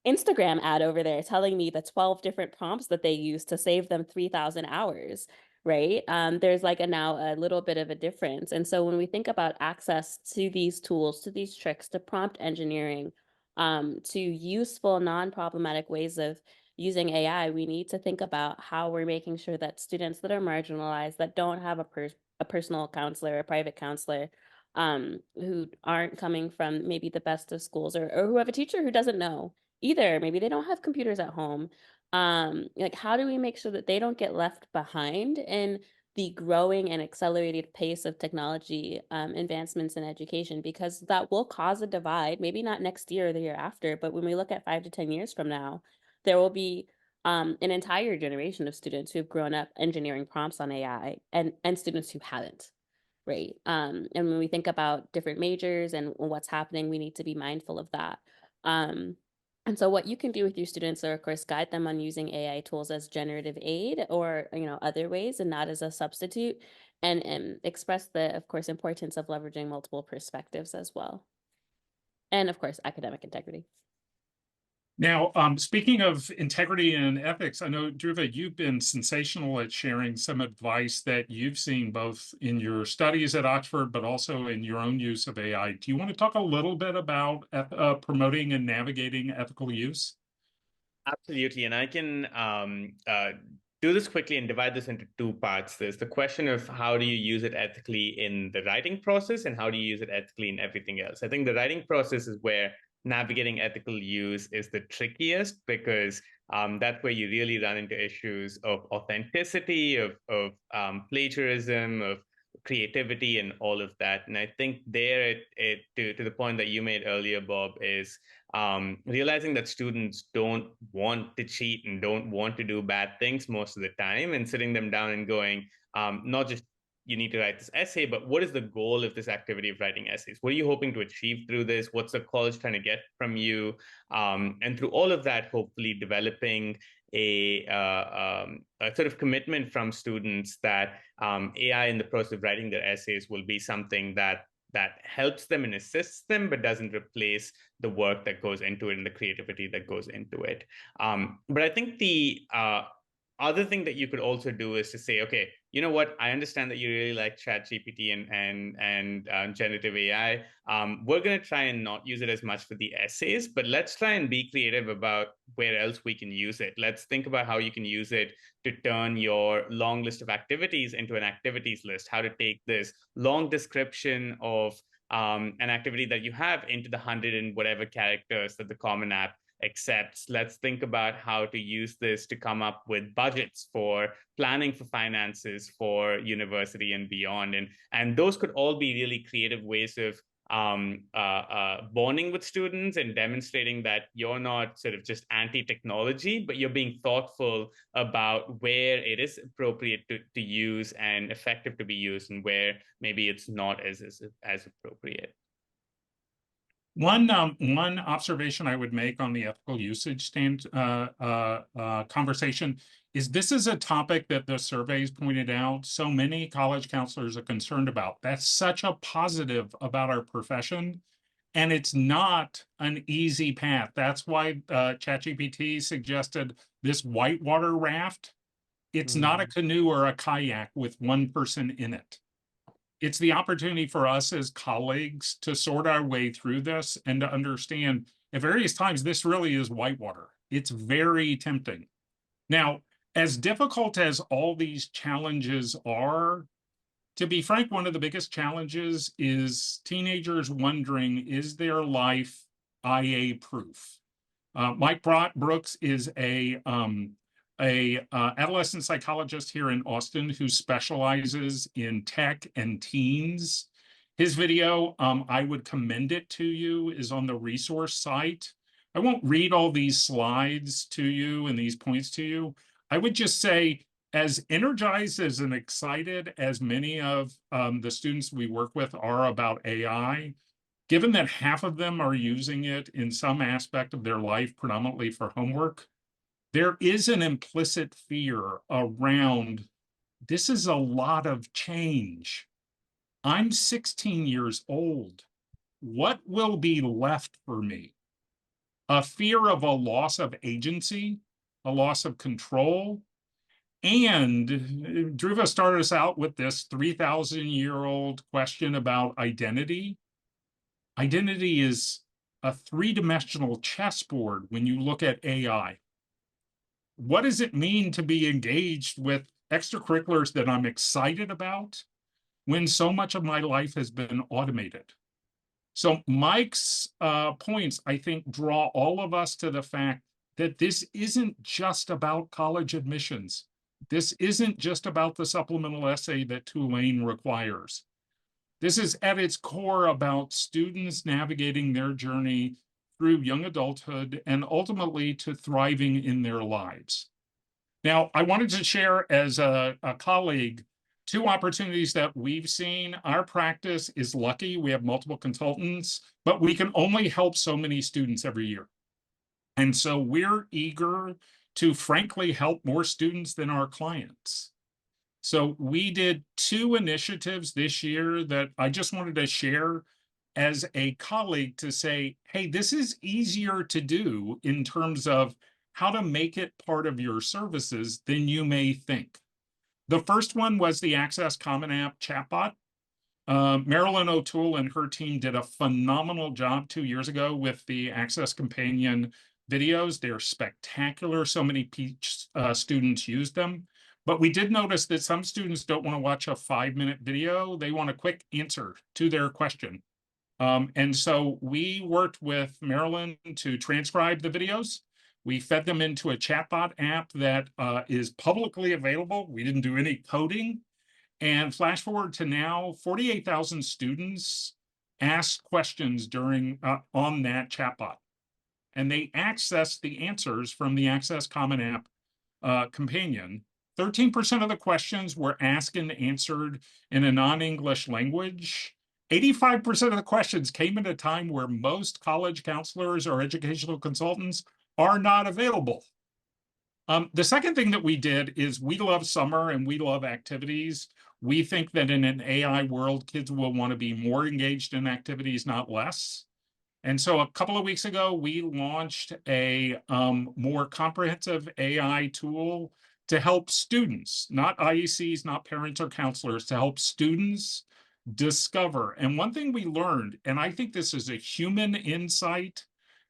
Instagram ad over there telling me the 12 different prompts that they use to save them 3,000 hours, right? There's like now a little bit of a difference. And so when we think about access to these tools, to these tricks, to prompt engineering, to useful, non-problematic ways of using AI, we need to think about how we're making sure that students that are marginalized, that don't have a personal counselor, a private counselor, who aren't coming from maybe the best of schools, or who have a teacher who doesn't know either. Maybe they don't have computers at home. Like, how do we make sure that they don't get left behind in the growing and accelerated pace of technology advancements in education? Because that will cause a divide, maybe not next year or the year after, but when we look at 5 to 10 years from now, there will be an entire generation of students who have grown up engineering prompts on AI, and students who haven't. Right. And when we think about different majors and what's happening, we need to be mindful of that. And so what you can do with your students are, of course, guide them on using AI tools as generative aid or, you know, other ways, and not as a substitute, and express the, of course, importance of leveraging multiple perspectives as well. And of course, academic integrity. Now, speaking of integrity and ethics, I know, Dhruva, you've been sensational at sharing some advice that you've seen both in your studies at Oxford, but also in your own use of AI. Do you want to talk a little bit about promoting and navigating ethical use? Absolutely. And I can do this quickly and divide this into two parts. There's the question of how do you use it ethically in the writing process, and how do you use it ethically in everything else? I think the writing process is where navigating ethical use is the trickiest, because that's where you really run into issues of authenticity, of plagiarism, of creativity, and all of that. And I think there, to the point that you made earlier, Bob, is realizing that students don't want to cheat and don't want to do bad things most of the time, and sitting them down and going, not just you need to write this essay, but what is the goal of this activity of writing essays? What are you hoping to achieve through this? What's the college trying to get from you? And through all of that, hopefully developing a sort of commitment from students that AI in the process of writing their essays will be something that helps them and assists them, but doesn't replace the work that goes into it and the creativity that goes into it. But I think the other thing that you could also do is to say, okay, you know what? I understand that you really like ChatGPT and generative AI. We're going to try and not use it as much for the essays, but let's try and be creative about where else we can use it. Let's think about how you can use it to turn your long list of activities into an activities list, how to take this long description of an activity that you have into the 100 and whatever characters that the Common App accepts. Let's think about how to use this to come up with budgets for planning for finances for university and beyond. And those could all be really creative ways of bonding with students and demonstrating that you're not sort of just anti-technology, but you're being thoughtful about where it is appropriate to use and effective to be used, and where maybe it's not as appropriate. One observation I would make on the ethical usage conversation is this is a topic that the surveys pointed out so many college counselors are concerned about. That's such a positive about our profession, and it's not an easy path. That's why ChatGPT suggested this whitewater raft. It's not a canoe or a kayak with one person in it. It's the opportunity for us as colleagues to sort our way through this and to understand at various times this really is whitewater. It's very tempting. Now, as difficult as all these challenges are, to be frank, one of the biggest challenges is teenagers wondering, is their life IA proof? Mike Brooks is a adolescent psychologist here in Austin who specializes in tech and teens. His video, I would commend it to you, is on the resource site. I won't read all these slides to you and these points to you. I would just say, as energized as and excited as many of the students we work with are about AI, given that half of them are using it in some aspect of their life, predominantly for homework, there is an implicit fear around this is a lot of change. I'm 16 years old. What will be left for me? A fear of a loss of agency, a loss of control. And Dhruva started us out with this 3,000-year-old question about identity. Identity is a three-dimensional chessboard when you look at AI. What does it mean to be engaged with extracurriculars that I'm excited about when so much of my life has been automated? So Mike's points, I think, draw all of us to the fact that this isn't just about college admissions. This isn't just about the supplemental essay that Tulane requires. This is at its core about students navigating their journey through young adulthood and ultimately to thriving in their lives. Now, I wanted to share as a colleague 2 opportunities that we've seen. Our practice is lucky. We have multiple consultants, but we can only help so many students every year. And so we're eager to frankly help more students than our clients. So we did 2 initiatives this year that I just wanted to share as a colleague to say, hey, this is easier to do in terms of how to make it part of your services than you may think. The first one was the Access Common App chatbot. Marilyn O'Toole and her team did a phenomenal job 2 years ago with the Access Companion videos. They're spectacular. So many students used them. But we did notice that some students don't want to watch a 5-minute video. They want a quick answer to their question. And so we worked with Marilyn to transcribe the videos. We fed them into a chatbot app that is publicly available. We didn't do any coding. And flash forward to now, 48,000 students asked questions during on that chatbot. And they accessed the answers from the Access Common App companion. 13% of the questions were asked and answered in a non-English language. 85% of the questions came at a time where most college counselors or educational consultants are not available. The second thing that we did is we love summer and we love activities. We think that in an AI world, kids will want to be more engaged in activities, not less. And so a couple of weeks ago, we launched a more comprehensive AI tool to help students, not IECs, not parents or counselors, to help students discover. And one thing we learned, and I think this is a human insight,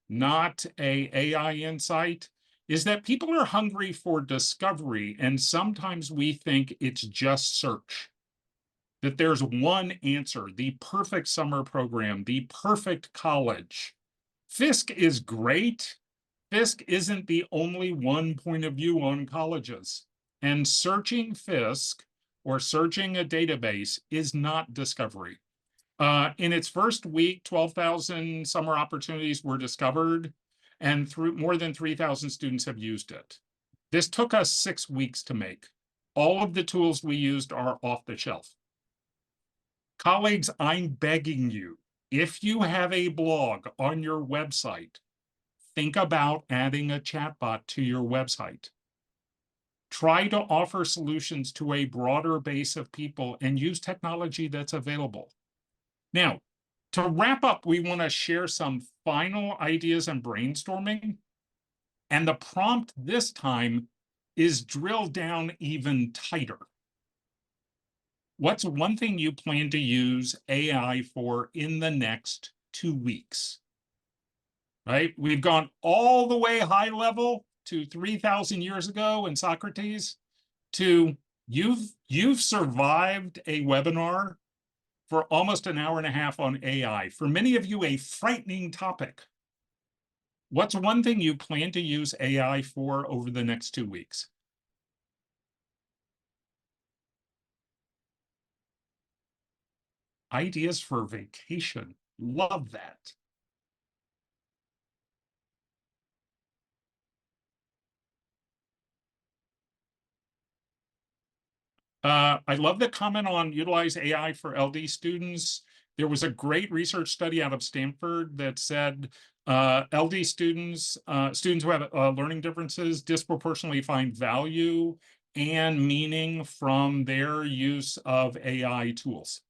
not an AI insight, is that people are hungry for discovery. And sometimes we think it's just search, that there's one answer, the perfect summer program, the perfect college. Fisk is great. Fisk isn't the only one point of view on colleges. And searching Fisk or searching a database is not discovery. In its first week, 12,000 summer opportunities were discovered, and through more than 3,000 students have used it. This took us 6 weeks to make. All of the tools we used are off the shelf. Colleagues, I'm begging you, if you have a blog on your website, think about adding a chatbot to your website. Try to offer solutions to a broader base of people and use technology that's available. Now, to wrap up, we want to share some final ideas and brainstorming. And the prompt this time is drill down even tighter. What's one thing you plan to use AI for in the next 2 weeks? Right? We've gone all the way high level to 3,000 years ago and Socrates to you've survived a webinar for almost an hour and a half on AI. For many of you, a frightening topic. What's one thing you plan to use AI for over the next 2 weeks? Ideas for vacation. Love that. I love the comment on utilize AI for LD students. There was a great research study out of Stanford that said LD students, students who have learning differences disproportionately find value and meaning from their use of AI tools.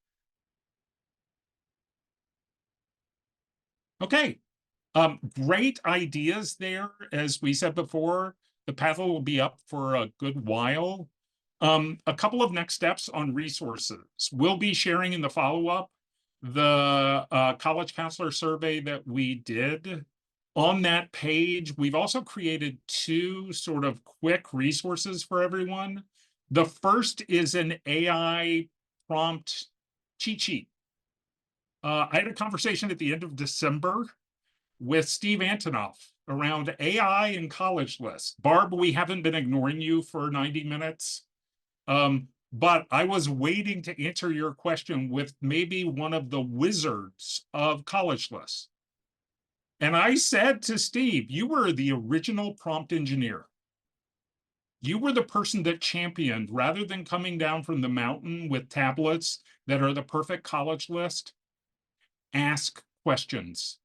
Okay, great ideas there. As we said before, the Padlet will be up for a good while. A couple of next steps on resources. We'll be sharing in the follow-up the college counselor survey that we did. On that page, we've also created two sort of quick resources for everyone. The first is an AI prompt cheat sheet. I had a conversation at the end of December with Steve Antonoff around AI and college lists. Barb, we haven't been ignoring you for 90 minutes. But I was waiting to answer your question with maybe one of the wizards of college lists. And I said to Steve, you were the original prompt engineer. You were the person that championed, rather than coming down from the mountain with tablets that are the perfect college list, ask questions.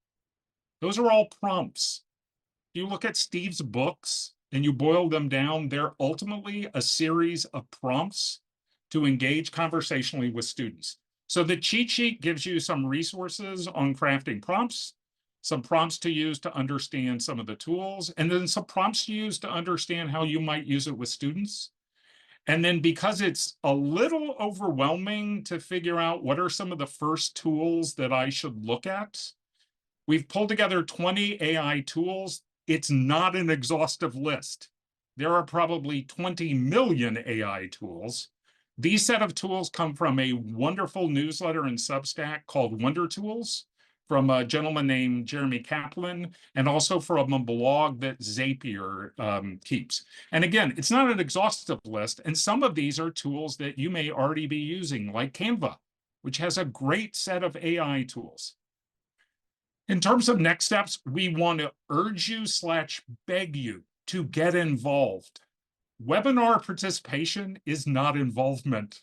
Those are all prompts. You look at Steve's books and you boil them down, they're ultimately a series of prompts to engage conversationally with students. So the cheat sheet gives you some resources on crafting prompts, some prompts to use to understand some of the tools, and then some prompts to use to understand how you might use it with students. And then because it's a little overwhelming to figure out what are some of the first tools that I should look at, we've pulled together 20 AI tools. It's not an exhaustive list. There are probably 20 million AI tools. These set of tools come from a wonderful newsletter and Substack called Wonder Tools from a gentleman named Jeremy Kaplan, and also from a blog that Zapier keeps. And again, it's not an exhaustive list, and some of these are tools that you may already be using, like Canva, which has a great set of AI tools. In terms of next steps, we want to urge you / beg you to get involved. Webinar participation is not involvement,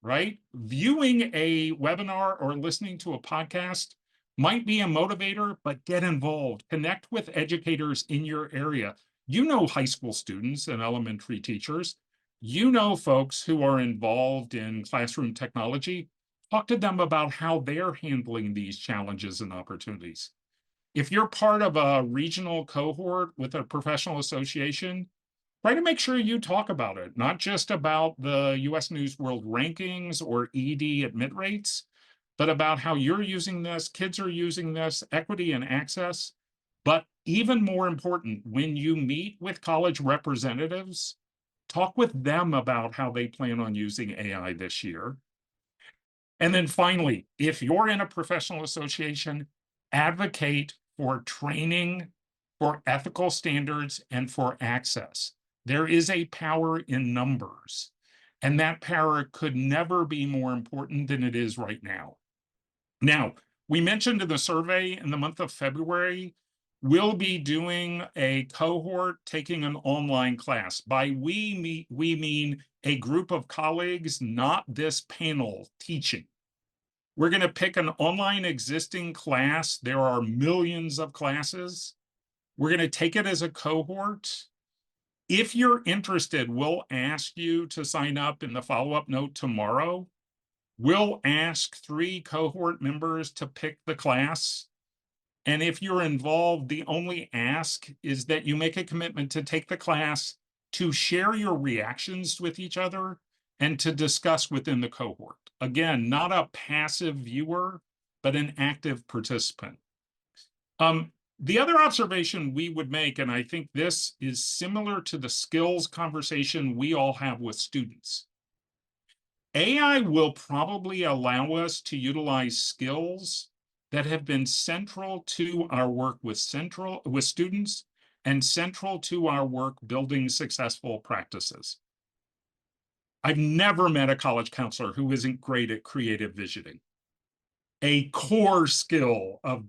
right? Viewing a webinar or listening to a podcast might be a motivator, but get involved. Connect with educators in your area. You know high school students and elementary teachers. You know folks who are involved in classroom technology. Talk to them about how they're handling these challenges and opportunities. If you're part of a regional cohort with a professional association, try to make sure you talk about it, not just about the US News World rankings or ED admit rates, but about how you're using this, kids are using this, equity and access. But even more important, when you meet with college representatives, talk with them about how they plan on using AI this year. And then finally, if you're in a professional association, advocate for training, for ethical standards, and for access. There is a power in numbers, and that power could never be more important than it is right now. Now, we mentioned in the survey in the month of February, we'll be doing a cohort taking an online class. By we mean a group of colleagues, not this panel teaching. We're going to pick an online existing class. There are millions of classes. We're going to take it as a cohort. If you're interested, we'll ask you to sign up in the follow-up note tomorrow. We'll ask 3 cohort members to pick the class. And if you're involved, the only ask is that you make a commitment to take the class, to share your reactions with each other, and to discuss within the cohort. Again, not a passive viewer, but an active participant. The other observation we would make, and I think this is similar to the skills conversation we all have with students. AI will probably allow us to utilize skills that have been central to our work with students and central to our work building successful practices. I've never met a college counselor who isn't great at creative visioning. A core skill of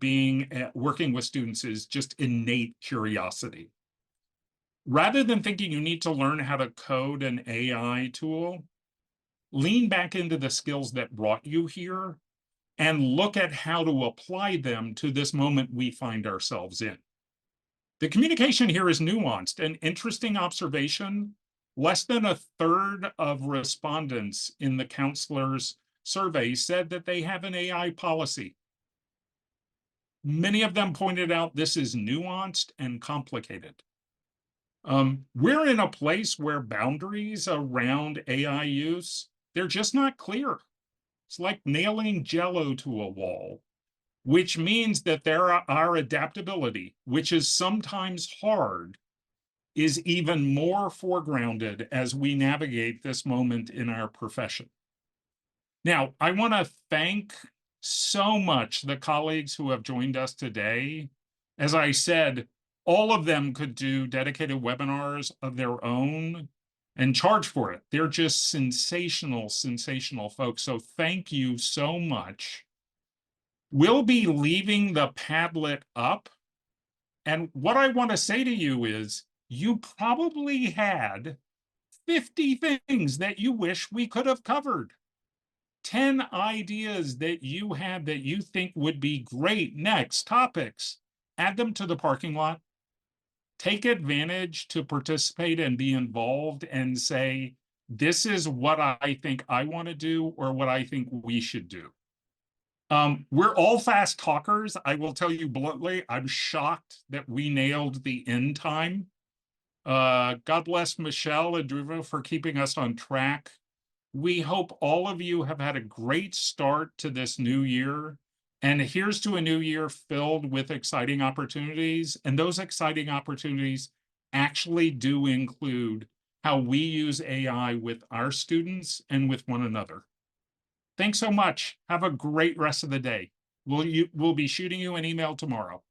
working with students is just innate curiosity. Rather than thinking you need to learn how to code an AI tool, lean back into the skills that brought you here and look at how to apply them to this moment we find ourselves in. The communication here is nuanced. An interesting observation: less than a third of respondents in the counselor's survey said that they have an AI policy. Many of them pointed out this is nuanced and complicated. We're in a place where boundaries around AI use, they're just not clear. It's like nailing Jell-O to a wall, which means that our adaptability, which is sometimes hard, is even more foregrounded as we navigate this moment in our profession. Now, I want to thank so much the colleagues who have joined us today. As I said, all of them could do dedicated webinars of their own and charge for it. They're just sensational, sensational folks. So thank you so much. We'll be leaving the Padlet up. And what I want to say to you is, you probably had 50 things that you wish we could have covered. 10 ideas that you had that you think would be great next topics. Add them to the parking lot. Take advantage to participate and be involved and say, this is what I think I want to do or what I think we should do. We're all fast talkers. I will tell you bluntly, I'm shocked that we nailed the end time. God bless Michele and Dhruva for keeping us on track. We hope all of you have had a great start to this new year. And here's to a new year filled with exciting opportunities. And those exciting opportunities actually do include how we use AI with our students and with one another. Thanks so much. Have a great rest of the day. We'll be shooting you an email tomorrow.